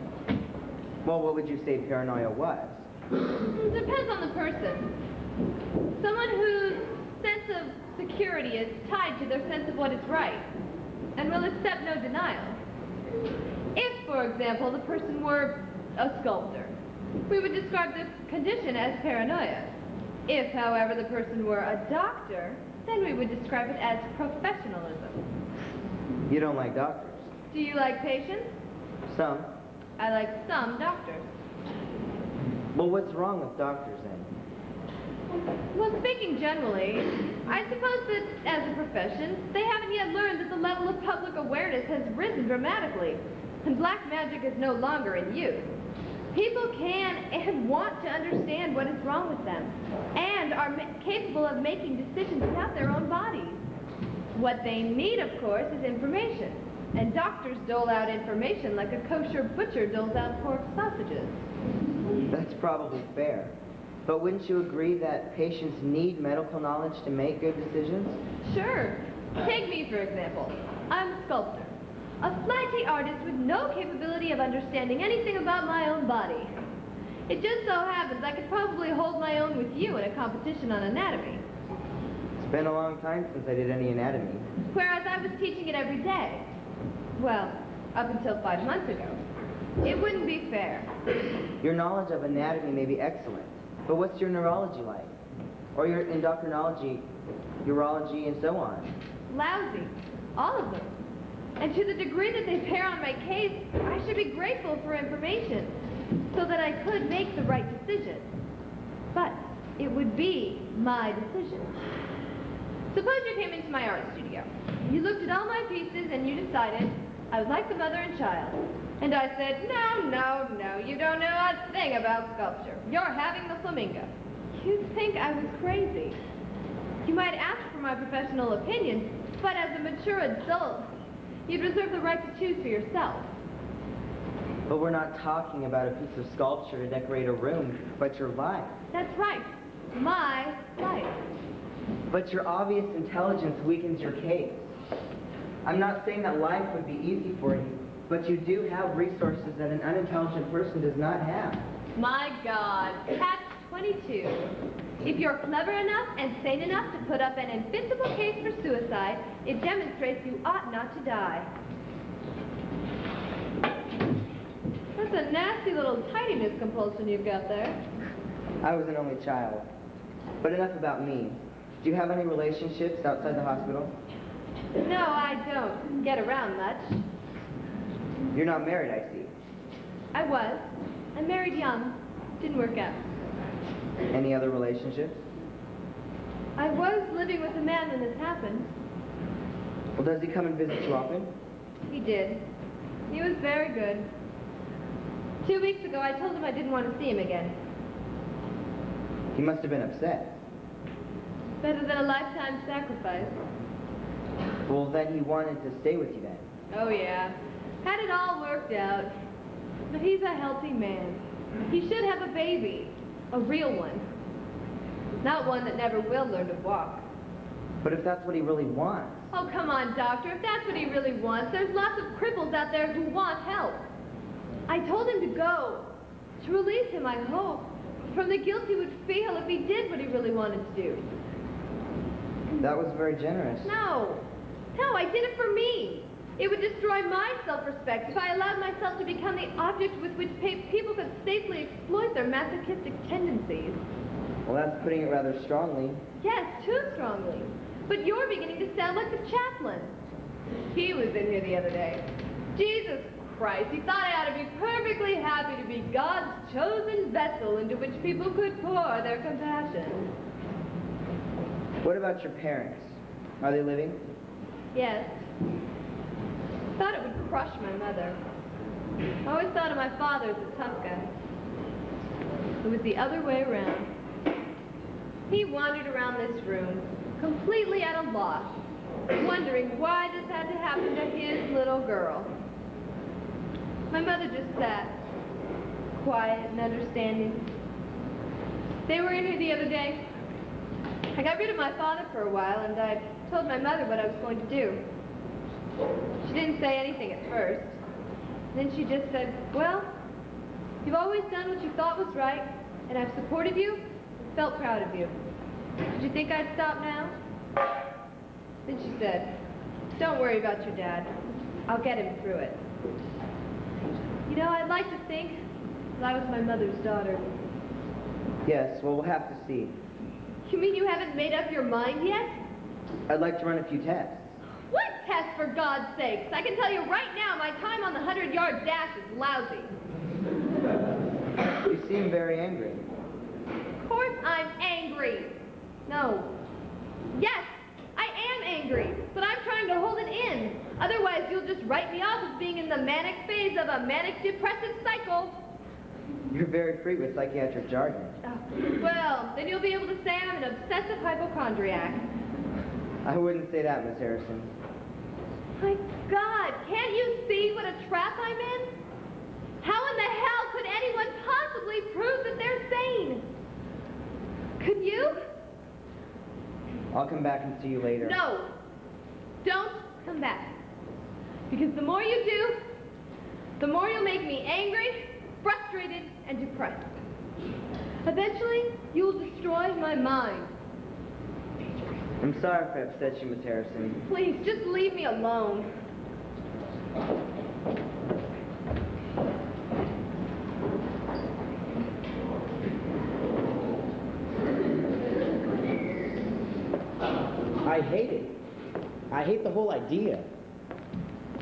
Well, what would you say paranoia was? Depends on the person. Someone whose sense of security is tied to their sense of what is right and will accept no denial. If, for example, the person were a sculptor, we would describe the condition as paranoia. If, however, the person were a doctor, then we would describe it as professionalism. You don't like doctors. Do you like patients? Some. I like some doctors. Well, what's wrong with doctors then? Well, speaking generally, I suppose that as a profession, they haven't yet learned that the level of public awareness has risen dramatically, and black magic is no longer in use. People can and want to understand what is wrong with them, and are capable of making decisions about their own bodies. What they need, of course, is information, and doctors dole out information like a kosher butcher doles out pork sausages. That's probably fair. But wouldn't you agree that patients need medical knowledge to make good decisions? Sure. Take me, for example. I'm a sculptor. A flashy artist with no capability of understanding anything about my own body. It just so happens I could probably hold my own with you in a competition on anatomy. It's been a long time since I did any anatomy. Whereas I was teaching it every day. Well, up until 5 months ago. It wouldn't be fair. Your knowledge of anatomy may be excellent, but what's your neurology like? Or your endocrinology, urology, and so on? Lousy. All of them. And to the degree that they bear on my case, I should be grateful for information so that I could make the right decision. But it would be my decision. Suppose you came into my art studio. You looked at all my pieces and you decided I would like the mother and child. And I said, no, you don't know a thing about sculpture. You're having the flamingo. You'd think I was crazy. You might ask for my professional opinion, but as a mature adult, you'd reserve the right to choose for yourself. But we're not talking about a piece of sculpture to decorate a room, but your life. That's right. My life. But your obvious intelligence weakens your case. I'm not saying that life would be easy for you, but you do have resources that an unintelligent person does not have. My God, catch 22. If you're clever enough and sane enough to put up an invincible case for suicide, it demonstrates you ought not to die. That's a nasty little tidiness compulsion you've got there. I was an only child. But enough about me. Do you have any relationships outside the hospital? No, I don't get around much. You're not married, I see. I was. I married young. Didn't work out. Any other relationships? I was living with a man when this happened. Well, does he come and visit you often? He did. He was very good. 2 weeks ago, I told him I didn't want to see him again. He must have been upset. Better than a lifetime sacrifice. Well, then he wanted to stay with you then. Oh, yeah. Had it all worked out. But he's a healthy man. He should have a baby. A real one. Not one that never will learn to walk. But if that's what he really wants. Oh, come on, doctor. If that's what he really wants, there's lots of cripples out there who want help. I told him to go. To release him, I hope. From the guilt he would feel if he did what he really wanted to do. That was very generous. No, I did it for me. It would destroy my self-respect if I allowed myself to become the object with which people could safely exploit their masochistic tendencies. Well, that's putting it rather strongly. Yes, too strongly. But you're beginning to sound like the chaplain. He was in here the other day. Jesus Christ, he thought I ought to be perfectly happy to be God's chosen vessel into which people could pour their compassion. What about your parents? Are they living? Yes. Thought it would crush my mother. I always thought of my father as a tough guy. It was the other way around. He wandered around this room, completely at a loss, wondering why this had to happen to his little girl. My mother just sat, quiet and understanding. They were in here the other day. I got rid of my father for a while, and I told my mother what I was going to do. She didn't didn't say anything at first. Then she just said, well, you've always done what you thought was right, and I've supported you and felt proud of you. Did you think I'd stop now? Then she said, don't worry about your dad. I'll get him through it. You know, I'd like to think that I was my mother's daughter. Yes, well, we'll have to see. You mean you haven't made up your mind yet? I'd like to run a few tests. What test, for God's sakes? I can tell you right now my time on the 100-yard dash is lousy. You seem very angry. Of course I'm angry. No. Yes, I am angry, but I'm trying to hold it in. Otherwise, you'll just write me off as being in the manic phase of a manic-depressive cycle. You're very free with psychiatric jargon. Oh, well, then you'll be able to say I'm an obsessive hypochondriac. I wouldn't say that, Miss Harrison. My God, can't you see what a trap I'm in? How in the hell could anyone possibly prove that they're sane? Could you? I'll come back and see you later. No. Don't come back. Because the more you do, the more you'll make me angry, frustrated, and depressed. Eventually, you'll destroy my mind. I'm sorry if I upset you, Miss Harrison. Please, just leave me alone. I hate it. I hate the whole idea.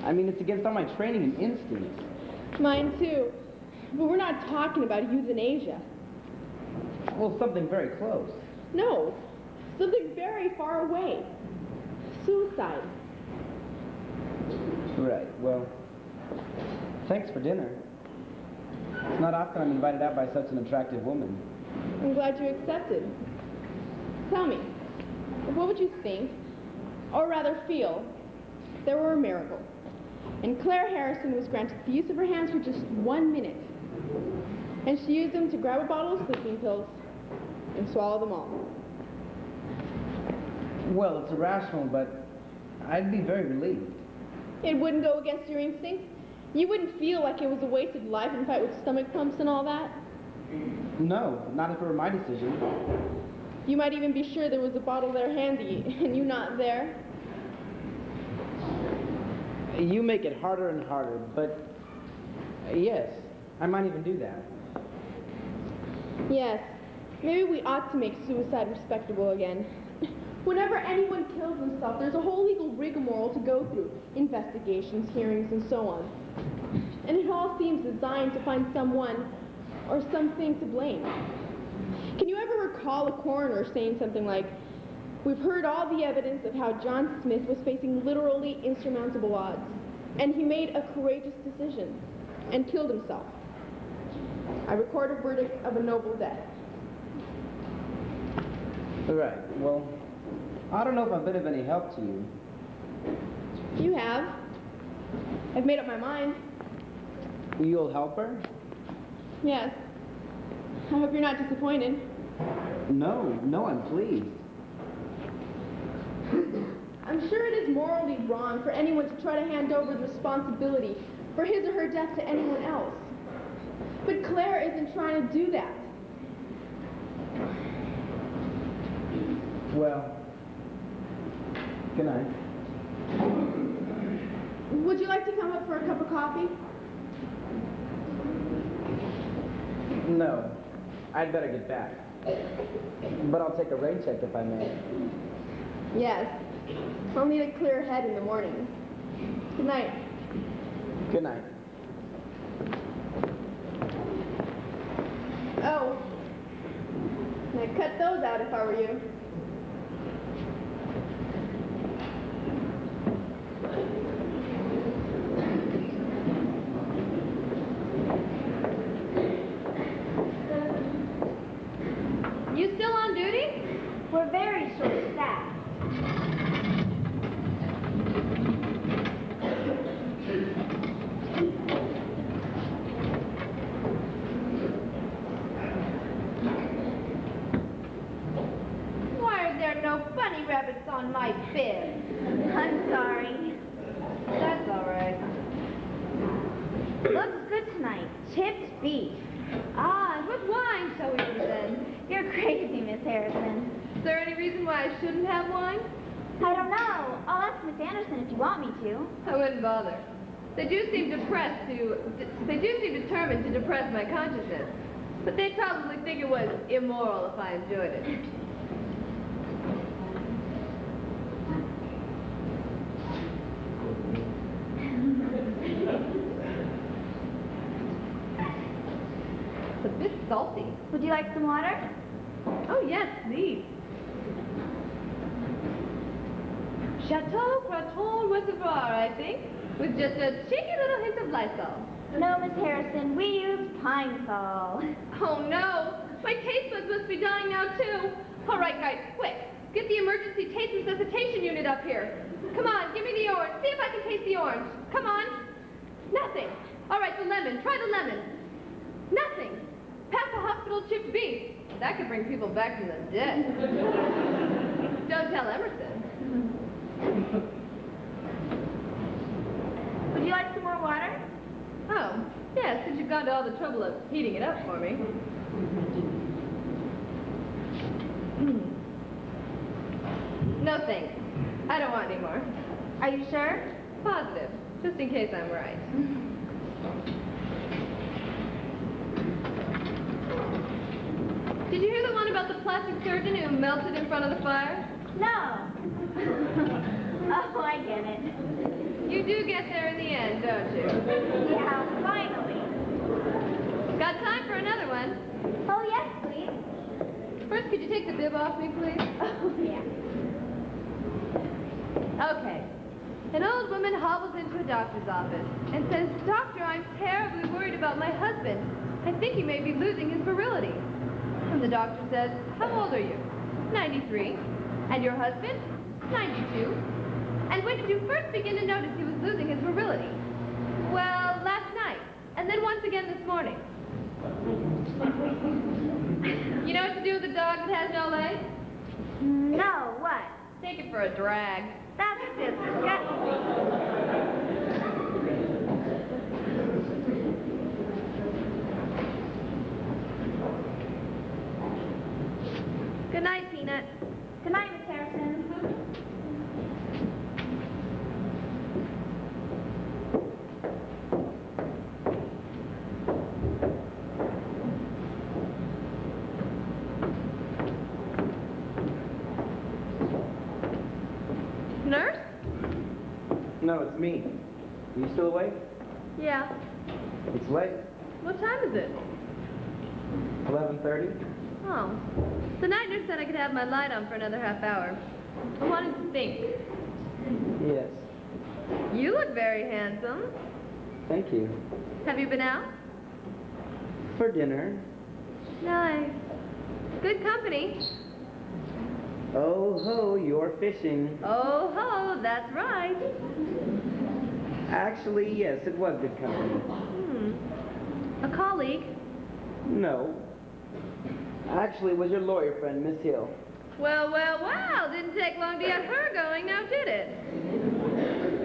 I mean, it's against all my training and instincts. Mine too. But we're not talking about euthanasia. Well, something very close. No, something very far away. Suicide. Right, well, thanks for dinner. It's not often I'm invited out by such an attractive woman. I'm glad you accepted. Tell me, what would you think, or rather feel, if there were a miracle, and Claire Harrison was granted the use of her hands for just 1 minute, and she used them to grab a bottle of sleeping pills and swallow them all? Well, it's irrational, but I'd be very relieved. It wouldn't go against your instinct? You wouldn't feel like it was a wasted life and fight with stomach pumps and all that? No, not if it were my decision. You might even be sure there was a bottle there handy, and you not there. You make it harder and harder, but yes, I might even do that. Yes, maybe we ought to make suicide respectable again. Whenever anyone kills himself, there's a whole legal rigmarole to go through. Investigations, hearings, and so on. And it all seems designed to find someone or something to blame. Can you ever recall a coroner saying something like, "We've heard all the evidence of how John Smith was facing literally insurmountable odds, and he made a courageous decision and killed himself. I record a verdict of a noble death." Right, well, I don't know if I've been of any help to you. You have. I've made up my mind. You'll help her? Yes. I hope you're not disappointed. No, I'm pleased. I'm sure it is morally wrong for anyone to try to hand over the responsibility for his or her death to anyone else. But Claire isn't trying to do that. Well, good night. Would you like to come up for a cup of coffee? No, I'd better get back. But I'll take a rain check if I may. Yes. I'll need a clear head in the morning. Good night. Good night. Oh. I'd cut those out if I were you. You still on duty? We're very short-staffed. Looks good tonight. Chipped beef. Ah, and what wine shall we do then? You're crazy, Miss Harrison. Is there any reason why I shouldn't have wine? I don't know. I'll ask Miss Anderson if you want me to. I wouldn't bother. They do seem determined to depress my consciousness. But they'd probably think it was immoral if I enjoyed it. It's a bit salty. Would you like some water? Oh, yes, please. Chateau Creton Reservoir, I think, with just a cheeky little hint of Lysol. No, Miss Harrison. We use Pine Sol. Oh, no. My taste buds must be dying now, too. All right, guys, quick. Get the emergency taste resuscitation unit up here. Come on, give me the orange. See if I can taste the orange. Come on. Nothing. All right, the lemon. Try the lemon. Nothing. Pass the hospital chipped beef. That could bring people back from the dead. Don't tell Emerson. Would you like some more water? Oh, yes, since you've gone to all the trouble of heating it up for me. No thanks. I don't want any more. Are you sure? Positive, just in case I'm right. Did you hear the one about the plastic surgeon who melted in front of the fire? No. Oh, I get it. You do get there in the end, don't you? Yeah, finally. Got time for another one. Oh, yes, please. First, could you take the bib off me, please? Oh, yeah. Okay. An old woman hobbles into a doctor's office and says, "Doctor, I'm terribly worried about my husband. I think he may be losing his virility." And the doctor says, "How old are you?" 93. "And your husband?" 92. "And when did you first begin to notice he was losing his virility?" "Well, last night. And then once again this morning." You know what to do with a dog that has no legs? No, what? Take it for a drag. That's disgusting. Good night, Peanut. Good night, Miss Harrison. Nurse? No, it's me. Are you still awake? Yeah. It's late. What time is it? 11:30. Oh. The night nurse said I could have my light on for another half hour. I wanted to think. Yes. You look very handsome. Thank you. Have you been out? For dinner. Nice. Good company. Oh ho, you're fishing. Oh ho, that's right. Actually, yes, it was good company. A colleague? No. Actually, it was your lawyer friend, Miss Hill. Well, well, well. Didn't take long to get her going, now did it?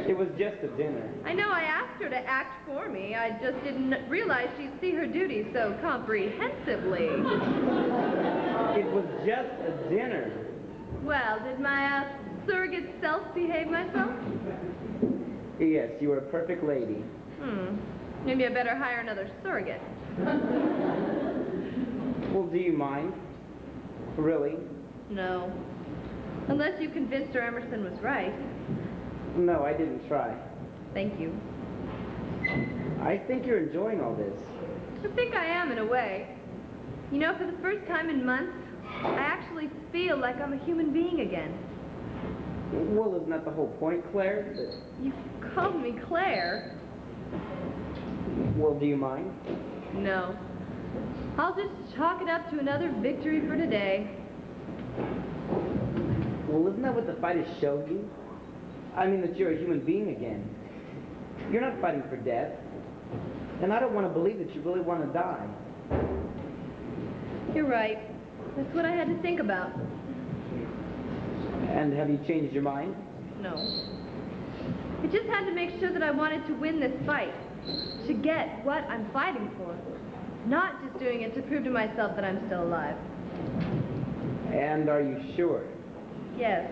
It was just a dinner. I know I asked her to act for me. I just didn't realize she'd see her duties so comprehensively. It was just a dinner. Well, did my surrogate self behave myself? Yes, you were a perfect lady. Maybe I better hire another surrogate. Well, do you mind? Really? No. Unless you convinced her Emerson was right. No, I didn't try. Thank you. I think you're enjoying all this. I think I am in a way. You know, for the first time in months, I actually feel like I'm a human being again. Well, isn't that the whole point, Claire? You called me Claire. Well, do you mind? No. I'll just chalk it up to another victory for today. Well, isn't that what the fight has showed you? I mean that you're a human being again. You're not fighting for death. And I don't want to believe that you really want to die. You're right. That's what I had to think about. And have you changed your mind? No. I just had to make sure that I wanted to win this fight, to get what I'm fighting for. Not just doing it to prove to myself that I'm still alive. And are you sure? Yes.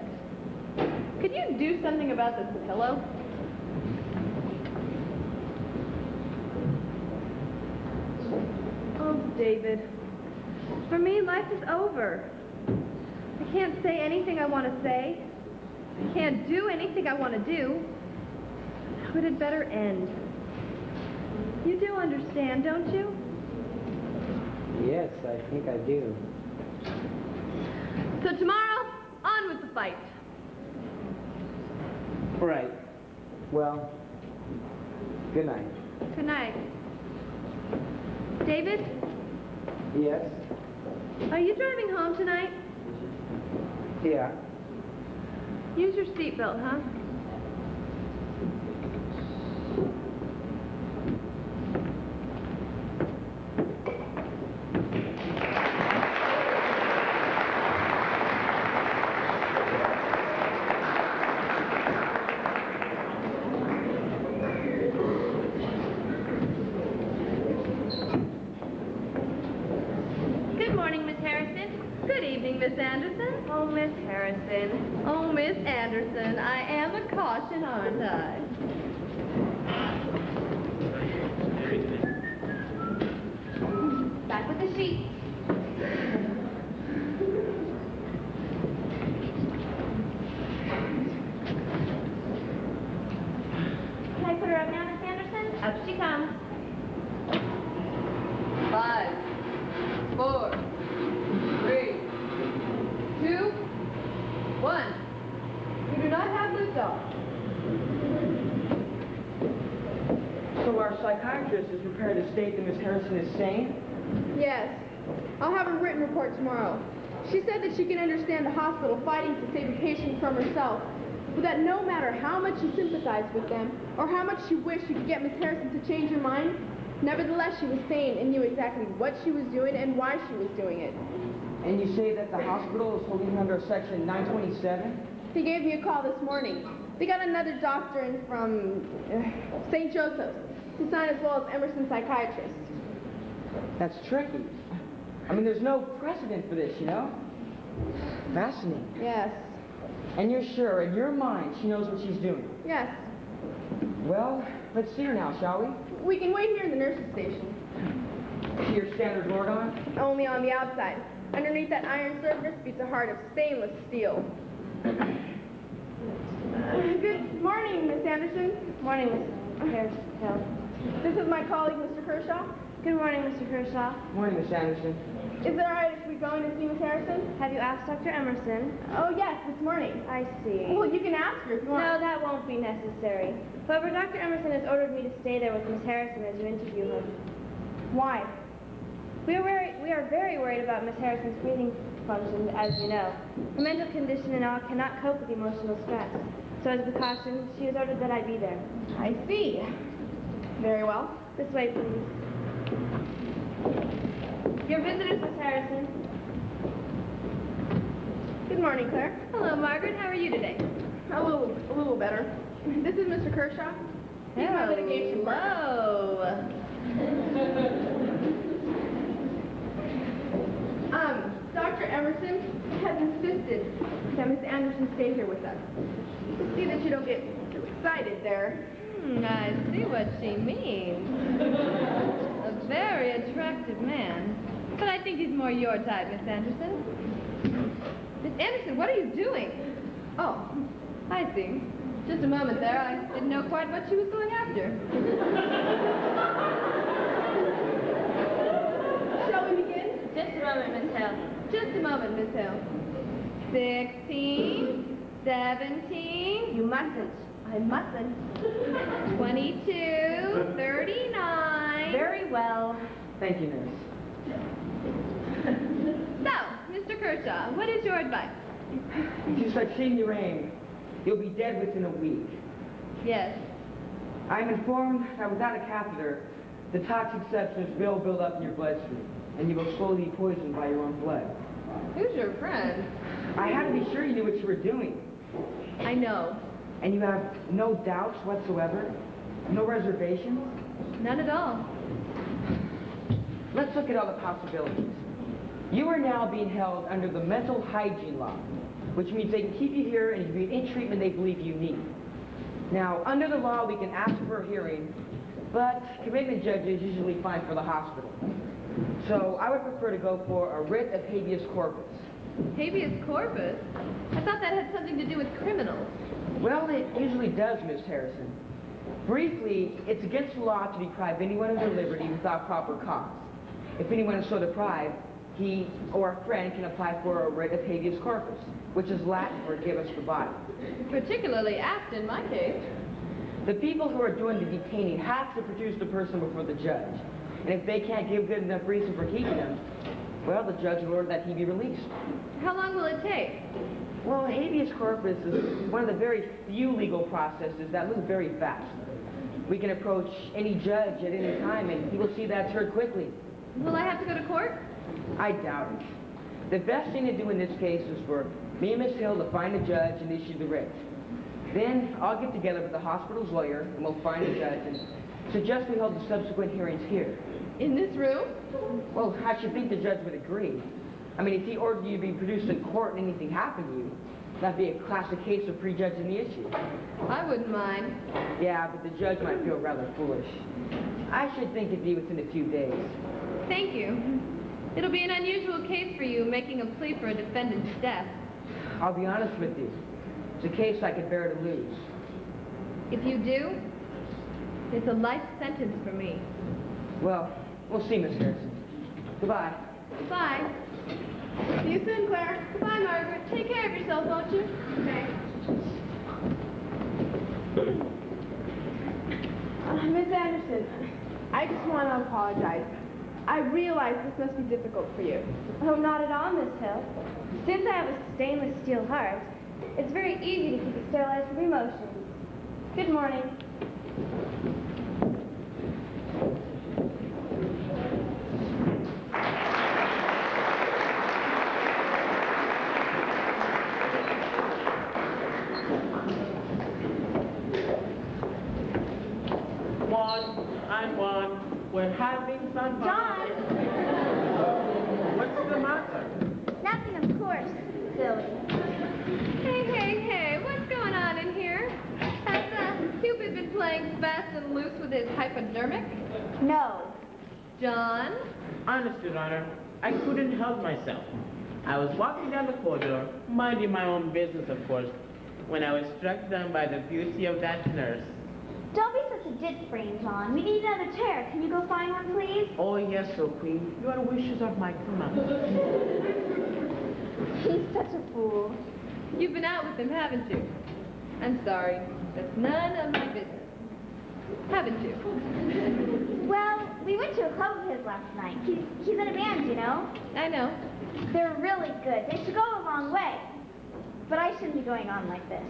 Could you do something about this pillow? Oh, David. For me, life is over. I can't say anything I want to say. I can't do anything I want to do. So it had better end. You do understand, don't you? Yes, I think I do. So tomorrow, on with the fight. All right. Well, good night. Good night. David, Yes? are you driving home tonight? Yeah. Use your seatbelt, huh? Good morning, Miss Harrison. Good evening, Miss Anderson. Oh, Miss Harrison. Oh, Miss Anderson, I am a caution, aren't I? Back with the sheets. Can I put her up now, Miss Anderson? Up she comes. 5, 4, 3, 2, 1. You do not have liftoff. So our psychiatrist is prepared to state that Miss Harrison is sane? Yes. I'll have a written report tomorrow. She said that she can understand the hospital fighting to save a patient from herself, but that no matter how much she sympathized with them, or how much she wished she could get Miss Harrison to change her mind, nevertheless she was sane and knew exactly what she was doing and why she was doing it. And you say that the hospital is holding under Section 927? He gave me a call this morning. They got another doctor in from St. Joseph's to sign as well as Emerson psychiatrist. That's tricky. I mean, there's no precedent for this, you know? Fascinating. Yes. And you're sure, in your mind, she knows what she's doing? Yes. Well, let's see her now, shall we? We can wait here in the nurse's station. See your standard Lordon? Only on the outside. Underneath that iron surface beats a heart of stainless steel. Good morning, Miss Anderson. Morning, Miss Harrison. This is my colleague, Mr. Kershaw. Good morning, Mr. Kershaw. Morning, Miss Anderson. Is it all right if we go in and see Miss Harrison? Have you asked Dr. Emerson? Oh, yes, this morning. I see. Well, you can ask her if you want. No, that won't be necessary. However, Dr. Emerson has ordered me to stay there with Miss Harrison as you interview her. Why? We are very worried about Miss Harrison's breathing function, as you know. Her mental condition and all cannot cope with emotional stress. So as a precaution, she has ordered that I be there. I see. Very well. This way, please. Your visitors, Miss Harrison. Good morning, Claire. Hello, Margaret. How are you today? A little better. This is Mr. Kershaw. He's my litigation partner. Dr. Emerson has insisted that Miss Anderson stay here with us. See that you don't get too excited there. I see what she means. A very attractive man. But I think he's more your type, Miss Anderson. Miss Anderson, what are you doing? Oh, I see. Just a moment there. I didn't know quite what she was going after. Shall we begin? Just a moment, Miss Hill. Just a moment, Miss Hill. 16, 17. You mustn't. I mustn't. 22, 39. Very well. Thank you, nurse. So, Mr. Kershaw, what is your advice? Just like seeing your aim, you'll be dead within a week. Yes. I'm informed that without a catheter, the toxic substance will build up in your bloodstream, and you will slowly be poisoned by your own blood. Who's your friend? I had to be sure you knew what you were doing. I know. And you have no doubts whatsoever? No reservations? None at all. Let's look at all the possibilities. You are now being held under the mental hygiene law, which means they can keep you here and give you any treatment they believe you need. Now, under the law, we can ask for a hearing, but commitment judges usually find for the hospital. So I would prefer to go for a writ of habeas corpus. Habeas corpus? I thought that had something to do with criminals. Well, it usually does, Miss Harrison. Briefly, it's against the law to deprive anyone of their liberty without proper cause. If anyone is so deprived, he or a friend can apply for a writ of habeas corpus, which is Latin for give us the body. Particularly apt in my case. The people who are doing the detaining have to produce the person before the judge. And if they can't give good enough reason for keeping him, well, the judge will order that he be released. How long will it take? Well, habeas corpus is one of the very few legal processes that move very fast. We can approach any judge at any time, and he will see that's heard quickly. Will I have to go to court? I doubt it. The best thing to do in this case is for me and Miss Hill to find a judge and issue the writ. Then I'll get together with the hospital's lawyer, and we'll find a judge and suggest we hold the subsequent hearings here. In this room? Well, I should think the judge would agree. I mean, if he ordered you to be produced in court and anything happened to you, that'd be a classic case of prejudging the issue. I wouldn't mind. Yeah, but the judge might feel rather foolish. I should think it'd be within a few days. Thank you. It'll be an unusual case for you, making a plea for a defendant's death. I'll be honest with you. It's a case I could bear to lose. If you do, it's a life sentence for me. Well, we'll see, Miss Harrison. Goodbye. Bye. See you soon, Claire. Goodbye, Margaret. Take care of yourself, won't you? Okay. Miss Anderson, I just want to apologize. I realize this must be difficult for you. Oh, not at all, Miss Hill. Since I have a stainless steel heart, it's very easy to keep it sterilized from emotions. Good morning. We're having some fun. John! What's the matter? Nothing, of course. Silly. Hey, what's going on in here? Has Cupid been playing fast and loose with his hypodermic? No. John? Honest, Your Honor, I couldn't help myself. I was walking down the corridor, minding my own business, of course, when I was struck down by the beauty of that nurse. Don't be such a ditz brain, John. We need another chair. Can you go find one, please? Oh, yes, O Queen. Your wishes are my command. He's such a fool. You've been out with him, haven't you? I'm sorry. That's none of my business. Haven't you? Well, we went to a club of his last night. He's in a band, you know. I know. They're really good. They should go a long way. But I shouldn't be going on like this.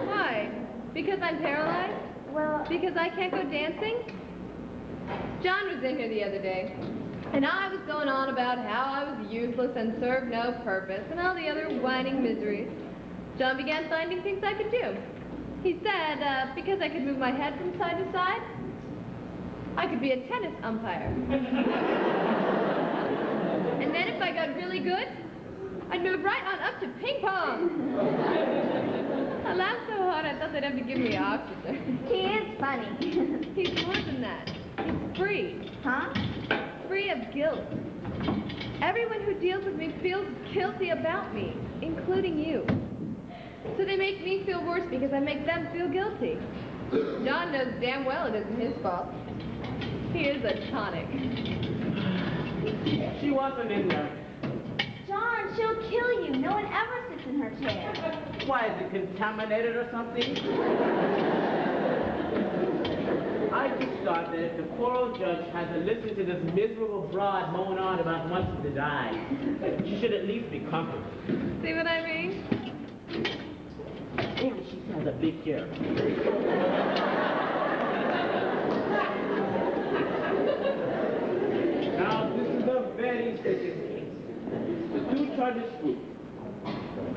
Why? Because I'm paralyzed? Well, Because I can't go dancing? John was in here the other day, and I was going on about how I was useless and served no purpose, and all the other whining miseries. John began finding things I could do. He said, because I could move my head from side to side, I could be a tennis umpire. And then if I got really good, I'd move right on up to ping pong. I laughed so hard I thought they'd have to give me oxygen. he is funny. He's more than that. He's free. Huh? Free of guilt. Everyone who deals with me feels guilty about me, including you. So they make me feel worse because I make them feel guilty. John knows damn well it isn't his fault. He is a tonic. She wasn't in there. John, she'll kill you. No one ever sits in her chair. Why, is it contaminated or something? I just thought that if the poor old judge had to listen to this miserable broad moan on about wanting to die, she should at least be comforted. See what I mean? And she has a big hair. Now, this is a very serious case. The two charges prove.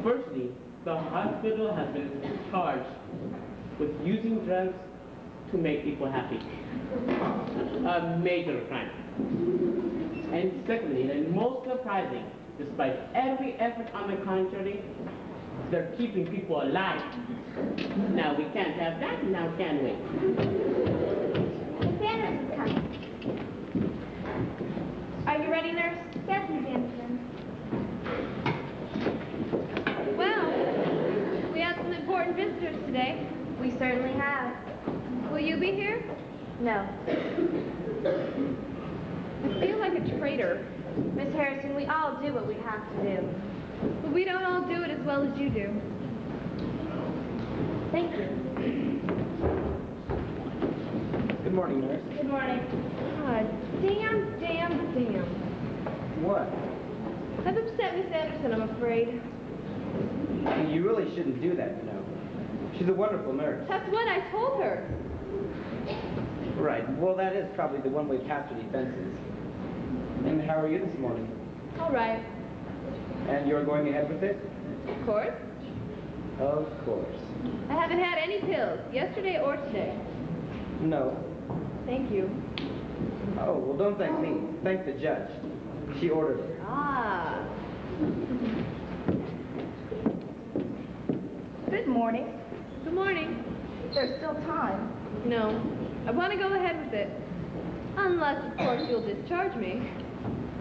Firstly, the hospital has been charged with using drugs to make people happy. A major crime. And secondly, and most surprising, despite every effort on the contrary, they're keeping people alive. Now we can't have that, now can we? Miss Anderson's coming. Are you ready, nurse? Yes, Miss Anderson. Well, we have some important visitors today. We certainly have. Will you be here? No. I feel like a traitor. Miss Harrison, we all do what we have to do. But we don't all do it as well as you do. Thank you. Good morning, nurse. Good morning. God, damn. What? I've upset Miss Anderson, I'm afraid. You really shouldn't do that, you know. She's a wonderful nurse. That's what I told her. Right. Well, that is probably the one-way path to defenses. And how are you this morning? All right. And you're going ahead with it? Of course. Of course. I haven't had any pills, yesterday or today. No. Thank you. Oh, well, don't thank me. Thank the judge. She ordered it. Ah. Good morning. Good morning. There's still time. No. I want to go ahead with it. Unless, of course, you'll discharge me.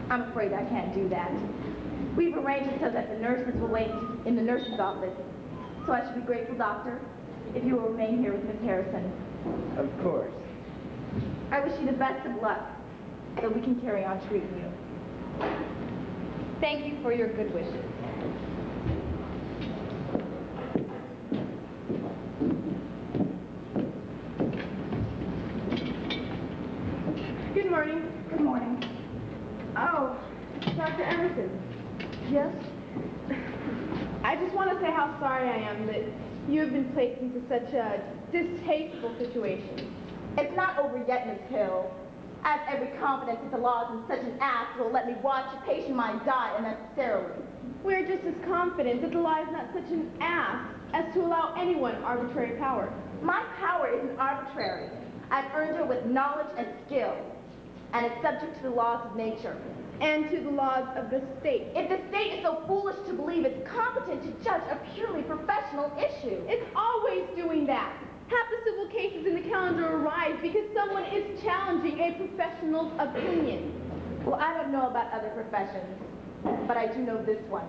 I'm afraid I can't do that. We've arranged it so that the nurses will wait in the nurse's office. So I should be grateful, doctor, if you will remain here with Miss Harrison. Of course. I wish you the best of luck so we can carry on treating you. Thank you for your good wishes. Good morning. Good morning. Oh, Dr. Emerson. Yes? I just want to say how sorry I am that you have been placed into such a distasteful situation. It's not over yet, Miss Hill. I have every confidence that the law isn't such an ass that will let me watch a patient of mine die unnecessarily. We're just as confident that the law is not such an ass as to allow anyone arbitrary power. My power isn't arbitrary. I've earned it with knowledge and skill, and it's subject to the laws of nature. And to the laws of the state. If the state is so foolish to believe it's competent to judge a purely professional issue, It's always doing that. Half the civil cases in the calendar arise because someone is challenging a professional's opinion. well, I don't know about other professions, but I do know this one.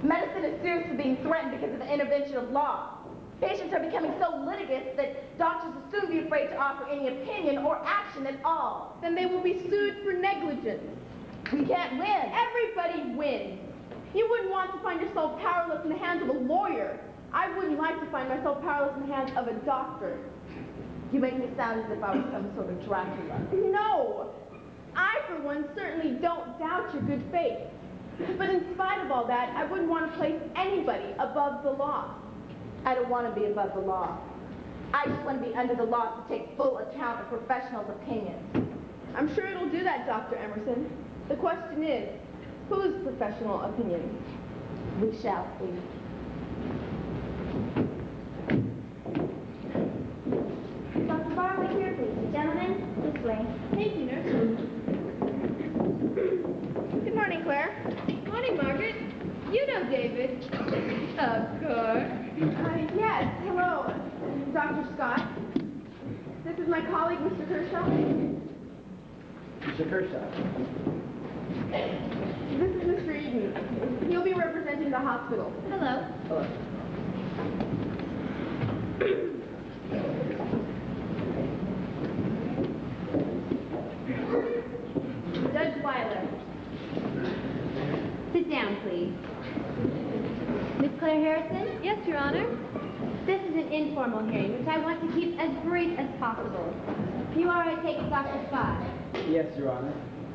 Medicine is seriously being threatened because of the intervention of law. Patients are becoming so litigious that doctors will soon be afraid to offer any opinion or action at all. Then they will be sued for negligence. We can't win. Everybody wins. You wouldn't want to find yourself powerless in the hands of a lawyer. I wouldn't like to find myself powerless in the hands of a doctor. You make me sound as if I was some sort of Dracula. No! I, for one, certainly don't doubt your good faith. But in spite of all that, I wouldn't want to place anybody above the law. I don't want to be above the law. I just want to be under the law to take full account of professionals' opinions. I'm sure it'll do that, Dr. Emerson. The question is, whose professional opinion? We shall see. Dr. Barley, here, please. Gentlemen, this way. Thank you, nurse. Good morning, Claire. Morning, Margaret. You know David. Of course. Yes, hello, Dr. Scott. This is my colleague, Mr. Kershaw. Mr. Kershaw. This is Mr. Eden. He'll be representing the hospital. Hello. Hello. Judge Weiler. Sit down, please. Miss Claire Harrison, Yes, Your Honor. this is an informal hearing, which I want to keep as brief as possible. You are, I take it, Dr. Scott. Yes, Your Honor.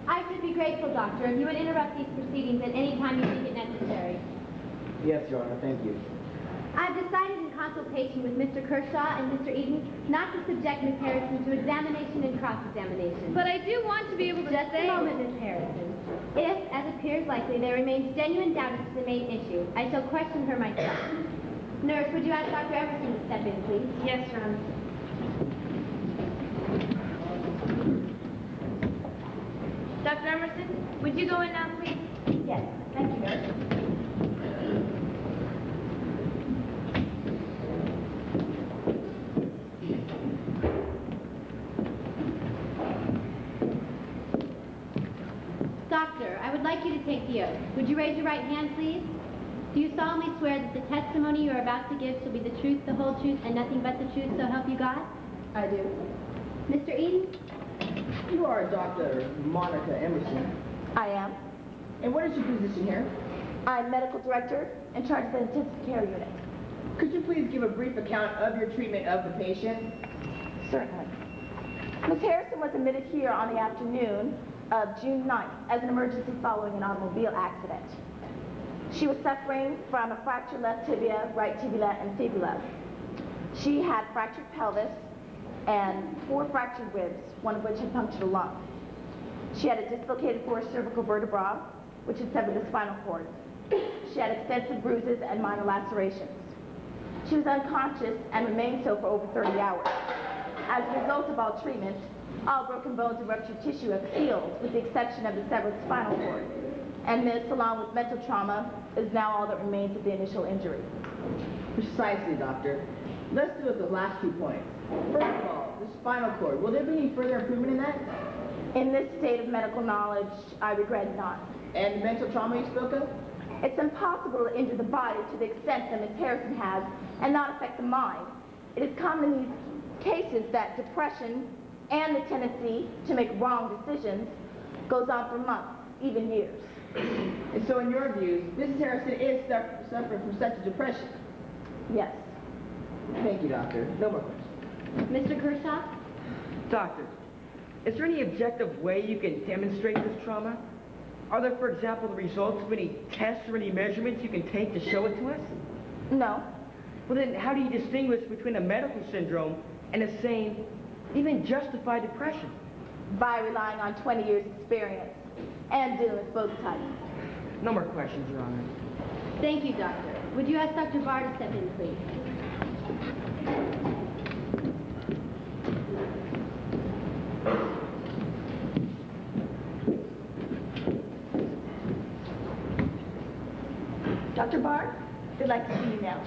I should be grateful, Doctor, if you would interrupt these proceedings at any time you think it necessary. Yes, Your Honor, thank you. I've decided in consultation with Mr. Kershaw and Mr. Eden not to subject Miss Harrison to examination and cross-examination. But I do want to be able to Just say... a moment, Miss Harrison. If, as appears likely, there remains genuine doubt as to the main issue, I shall question her myself. Nurse, would you ask Dr. Emerson to step in, please? Yes, Your Honor. Dr. Emerson, would you go in now, please? Yes, thank you, nurse. Doctor, I would like you to take the oath. Would you raise your right hand, please? Do you solemnly swear that the testimony you are about to give shall be the truth, the whole truth, and nothing but the truth, so help you God? I do. Mr. Eden? You are Dr. Monica Emerson. I am. And what is your position here? I'm medical director in charge of the intensive care unit. Could you please give a brief account of your treatment of the patient? Certainly. Ms. Harrison was admitted here on the afternoon of June 9th as an emergency following an automobile accident. She was suffering from a fractured left tibia, right tibia, and fibula. She had fractured pelvis and 4 fractured ribs, one of which had punctured a lung. She had a dislocated 4th cervical vertebra, which had severed the spinal cord. She had extensive bruises and minor lacerations. She was unconscious and remained so for over 30 hours. As a result of all treatment, all broken bones and ruptured tissue have healed, with the exception of the severed spinal cord. And this, along with mental trauma, is now all that remains of the initial injury. Precisely, doctor. Let's do with the last 2 points. First of all, the spinal cord. Will there be any further improvement in that? In this state of medical knowledge, I regret not. And the mental trauma you spoke of? It's impossible to injure the body to the extent that Ms. Harrison has and not affect the mind. It is common in these cases that depression and the tendency to make wrong decisions goes on for months, even years. And so in your views, Mrs. Harrison is suffering from such a depression? Yes. Thank you, doctor. No more questions. Mr. Kershaw? Doctor, is there any objective way you can demonstrate this trauma? Are there, for example, the results of any tests or any measurements you can take to show it to us? No. Well, then how do you distinguish between a medical syndrome and a sane, even justified depression? By relying on 20 years' experience and dealing with both types. No more questions, Your Honor. Thank you, Doctor. Would you ask Dr. Barr to step in, please? Dr. Barr, we'd like to see you now.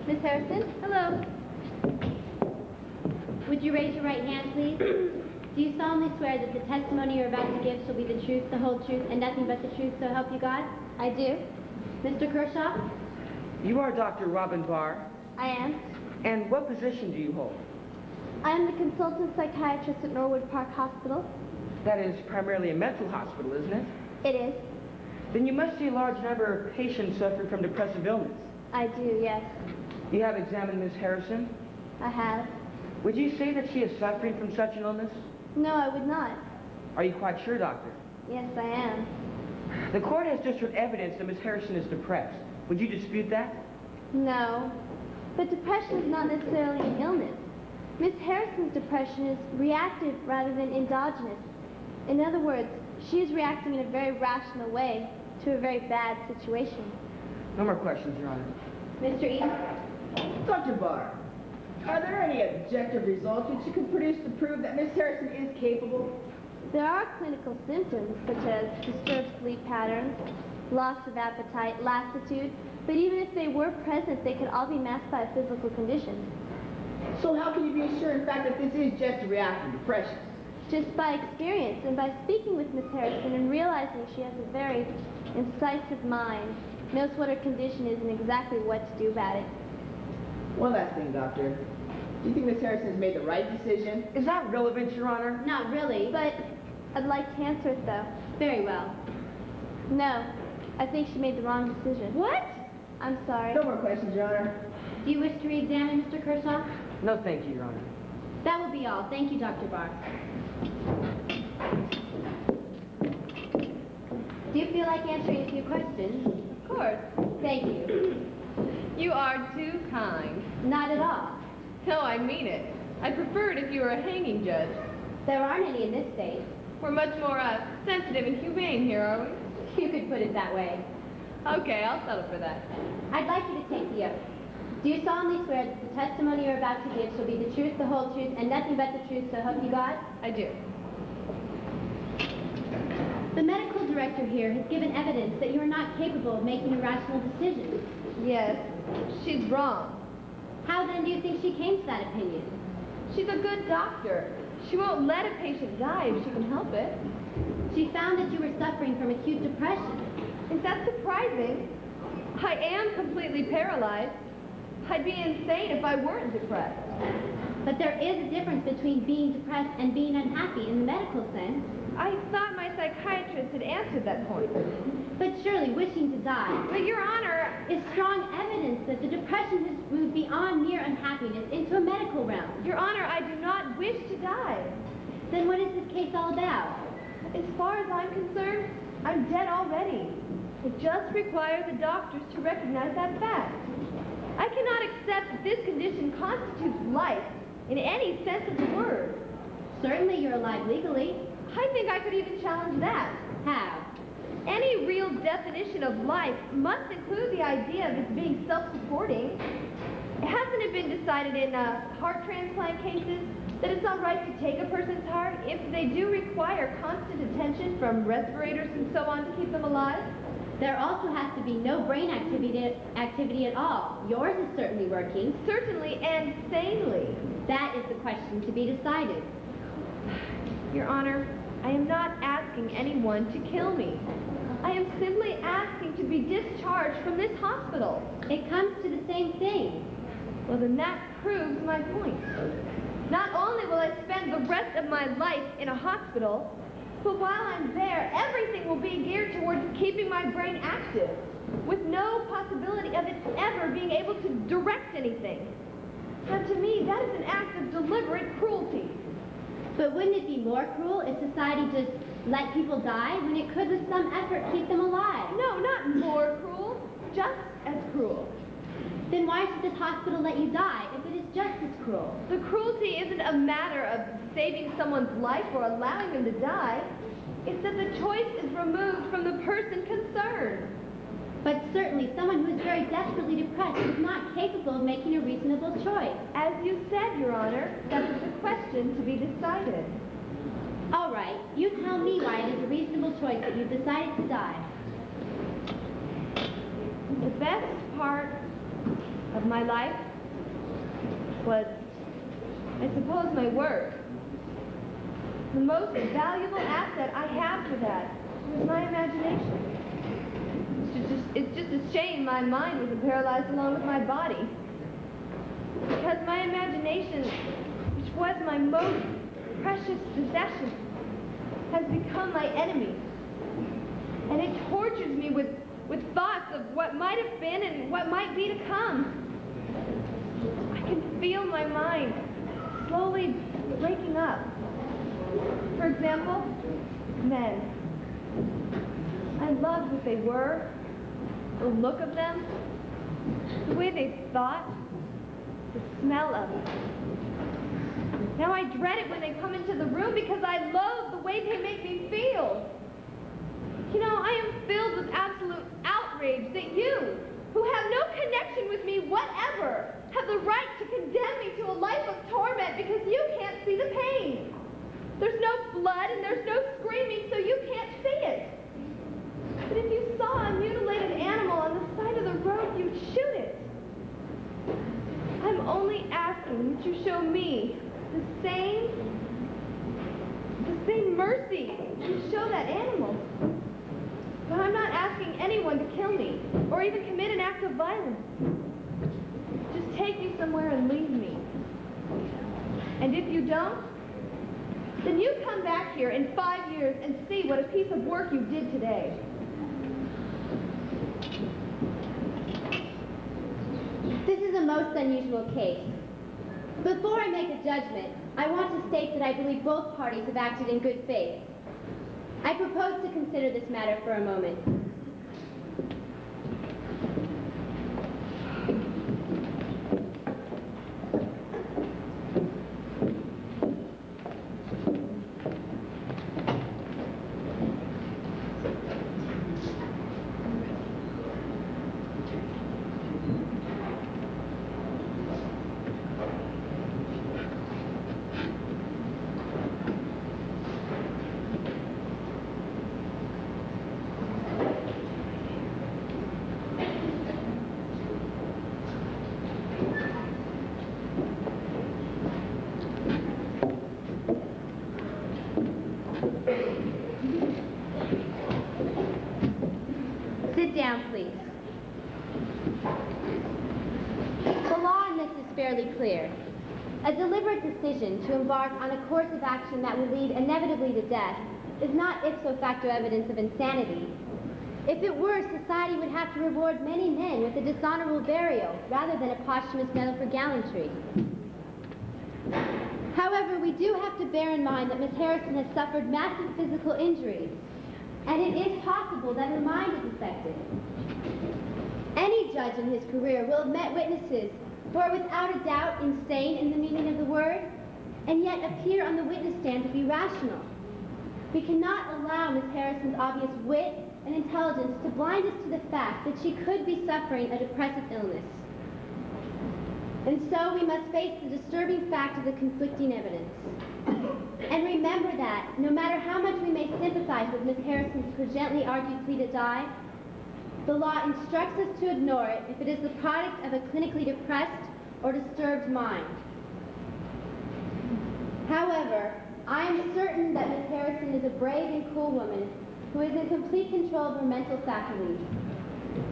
Miss Harrison? Hello. Would you raise your right hand, please? Do you solemnly swear that the testimony you're about to give shall be the truth, the whole truth, and nothing but the truth, so help you God? I do. Mr. Kershaw? You are Dr. Robin Barr. I am. And what position do you hold? I am the consultant psychiatrist at Norwood Park Hospital. That is primarily a mental hospital, isn't it? It is. Then you must see a large number of patients suffering from depressive illness. I do, yes. You have examined Miss Harrison? I have. Would you say that she is suffering from such an illness? No, I would not. Are you quite sure, Doctor? Yes, I am. The court has just heard evidence that Miss Harrison is depressed. Would you dispute that? No. But depression is not necessarily an illness. Miss Harrison's depression is reactive rather than endogenous. In other words, she is reacting in a very rational way to a very bad situation. No more questions, Your Honor. Mr. Eden? Dr. Barr, are there any objective results which you can produce to prove that Miss Harrison is capable? There are clinical symptoms such as disturbed sleep patterns, loss of appetite, lassitude, but even if they were present, they could all be masked by a physical condition. So how can you be sure, in fact, that this is just a reactive depression? Just by experience and by speaking with Miss Harrison and realizing she has a very incisive mind, knows what her condition is and exactly what to do about it. One last thing, Doctor. Do you think Miss Harrison has made the right decision? Is that relevant, Your Honor? Not really, but I'd like to answer it, though. Very well. No, I think she made the wrong decision. What? I'm sorry. No more questions, Your Honor. Do you wish to re-examine, Mr. Kershaw? No, thank you, Your Honor. That will be all. Thank you, Dr. Barr. Do you feel like answering a few questions? Of course. Thank you. You are too kind. Not at all. No, I mean it. I'd prefer it if you were a hanging judge. There aren't any in this state. We're much more sensitive and humane here, are we? You could put it that way. Okay, I'll settle for that. I'd like you to take the oath. Do you solemnly swear that the testimony you're about to give shall be the truth, the whole truth, and nothing but the truth, so help you God? I do. The medical director here has given evidence that you are not capable of making a rational decision. Yes, she's wrong. How then do you think she came to that opinion? She's a good doctor. She won't let a patient die if she can help it. She found that you were suffering from acute depression. Is that surprising? I am completely paralyzed. I'd be insane if I weren't depressed. But there is a difference between being depressed and being unhappy in the medical sense. I thought my psychiatrist had answered that point. But surely wishing to die But, Your Honor, is strong evidence that the depression has moved beyond mere unhappiness into a medical realm. Your Honor, I do not wish to die. Then what is this case all about? As far as I'm concerned, I'm dead already. It just requires the doctors to recognize that fact. I cannot accept that this condition constitutes life in any sense of the word. Certainly you're alive legally. I think I could even challenge that. How? Any real definition of life must include the idea of it being self-supporting. Hasn't it been decided in heart transplant cases that it's all right to take a person's heart if they do require constant attention from respirators and so on to keep them alive? There also has to be no brain activity at all. Yours is certainly working. Certainly and sanely. That is the question to be decided. Your Honor, I am not asking anyone to kill me. I am simply asking to be discharged from this hospital. It comes to the same thing. Well, then that proves my point. Not only will I spend the rest of my life in a hospital, but while I'm there, everything will be geared towards keeping my brain active, with no possibility of it ever being able to direct anything. Now, to me, that is an act of deliberate cruelty. But wouldn't it be more cruel if society just let people die when it could with some effort keep them alive? No, not more cruel, just as cruel. Then why should this hospital let you die if it is just as cruel? The cruelty isn't a matter of saving someone's life or allowing them to die. It's that the choice is removed from the person concerned. But certainly someone who is very desperately depressed is not capable of making a reasonable choice. As you said, Your Honor, that is the question to be decided. All right, you tell me why it is a reasonable choice that you've decided to die. The best part of my life was, I suppose, my work. The most valuable asset I have to that was my imagination. It's just a shame my mind wasn't paralyzed along with my body. Because my imagination, which was my most precious possession, has become my enemy. And it tortures me with thoughts of what might have been and what might be to come. I can feel my mind slowly breaking up. For example, men. I loved what they were, the look of them, the way they thought, the smell of them. Now I dread it when they come into the room because I loathe the way they make me feel. You know, I am filled with absolute outrage that you, who have no connection with me whatever, have the right to condemn me to a life of torment because you can't see the pain. There's no blood and there's no screaming, so you can't see it. But if you saw a mutilated animal on the side of the road, you'd shoot it. I'm only asking that you show me the same mercy you show that animal. But I'm not asking anyone to kill me or even commit an act of violence. Just take me somewhere and leave me. And if you don't, then you come back here in 5 years and see what a piece of work you did today. This is a most unusual case. Before I make a judgment, I want to state that I believe both parties have acted in good faith. I propose to consider this matter for a moment. Sit down, please. The law in this is fairly clear. A deliberate decision to embark on a course of action that will lead inevitably to death is not ipso facto evidence of insanity. If it were, society would have to reward many men with a dishonorable burial rather than a posthumous medal for gallantry. However, we do have to bear in mind that Miss Harrison has suffered massive physical injuries, and it is possible that her mind is affected. Any judge in his career will have met witnesses who are without a doubt insane in the meaning of the word, and yet appear on the witness stand to be rational. We cannot allow Miss Harrison's obvious wit and intelligence to blind us to the fact that she could be suffering a depressive illness. And so we must face the disturbing fact of the conflicting evidence. And remember that, no matter how much we may sympathize with Miss Harrison's gently argued plea to die, the law instructs us to ignore it if it is the product of a clinically depressed or disturbed mind. However, I am certain that Miss Harrison is a brave and cool woman who is in complete control of her mental faculties,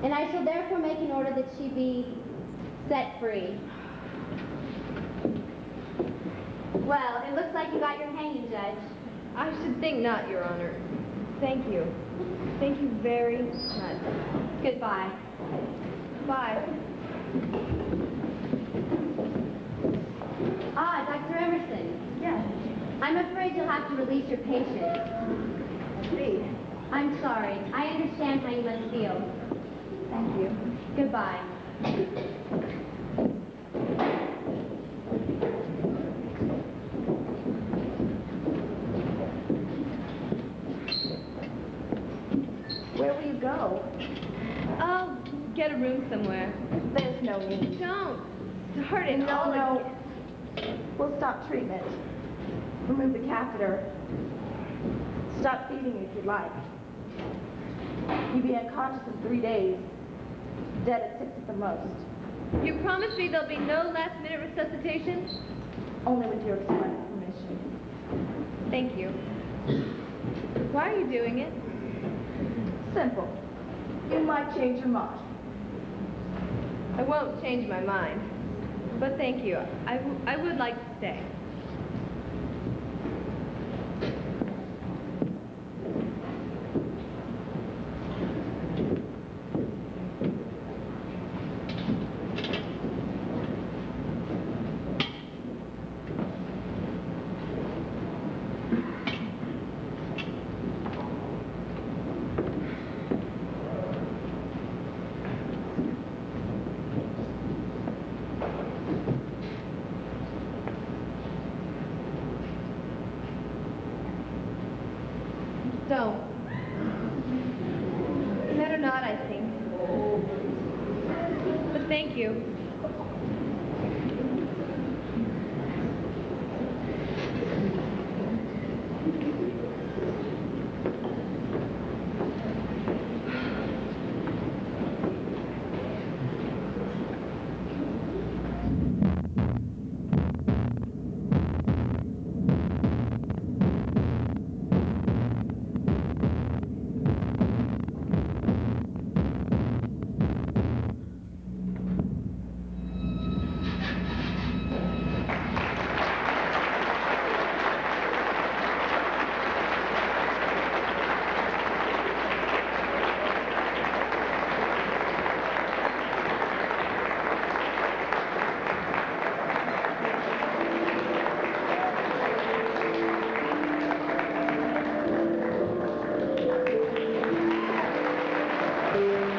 and I shall therefore make an order that she be set free. Well, it looks like you got your hanging, Judge. I should think not, Your Honor. Thank you. Thank you very much. Goodbye. Bye. Ah, Dr. Emerson. Yes. I'm afraid you'll have to release your patient. I see. I'm sorry. I understand how you must feel. Thank you. Goodbye. Where will you go? I'll get a room somewhere. There's no need. Don't start it all No. again. We'll stop treatment. Remove the catheter. Stop feeding you if you'd like. You'll be unconscious in 3 days. Dead at 6 at the most. You promise me there'll be no last-minute resuscitation? Only with your express permission. Thank you. Why are you doing it? Simple. You might change your mind. I won't change my mind. But thank you. I would like to stay. Don't. Better not, I think. But thank you. Thank you.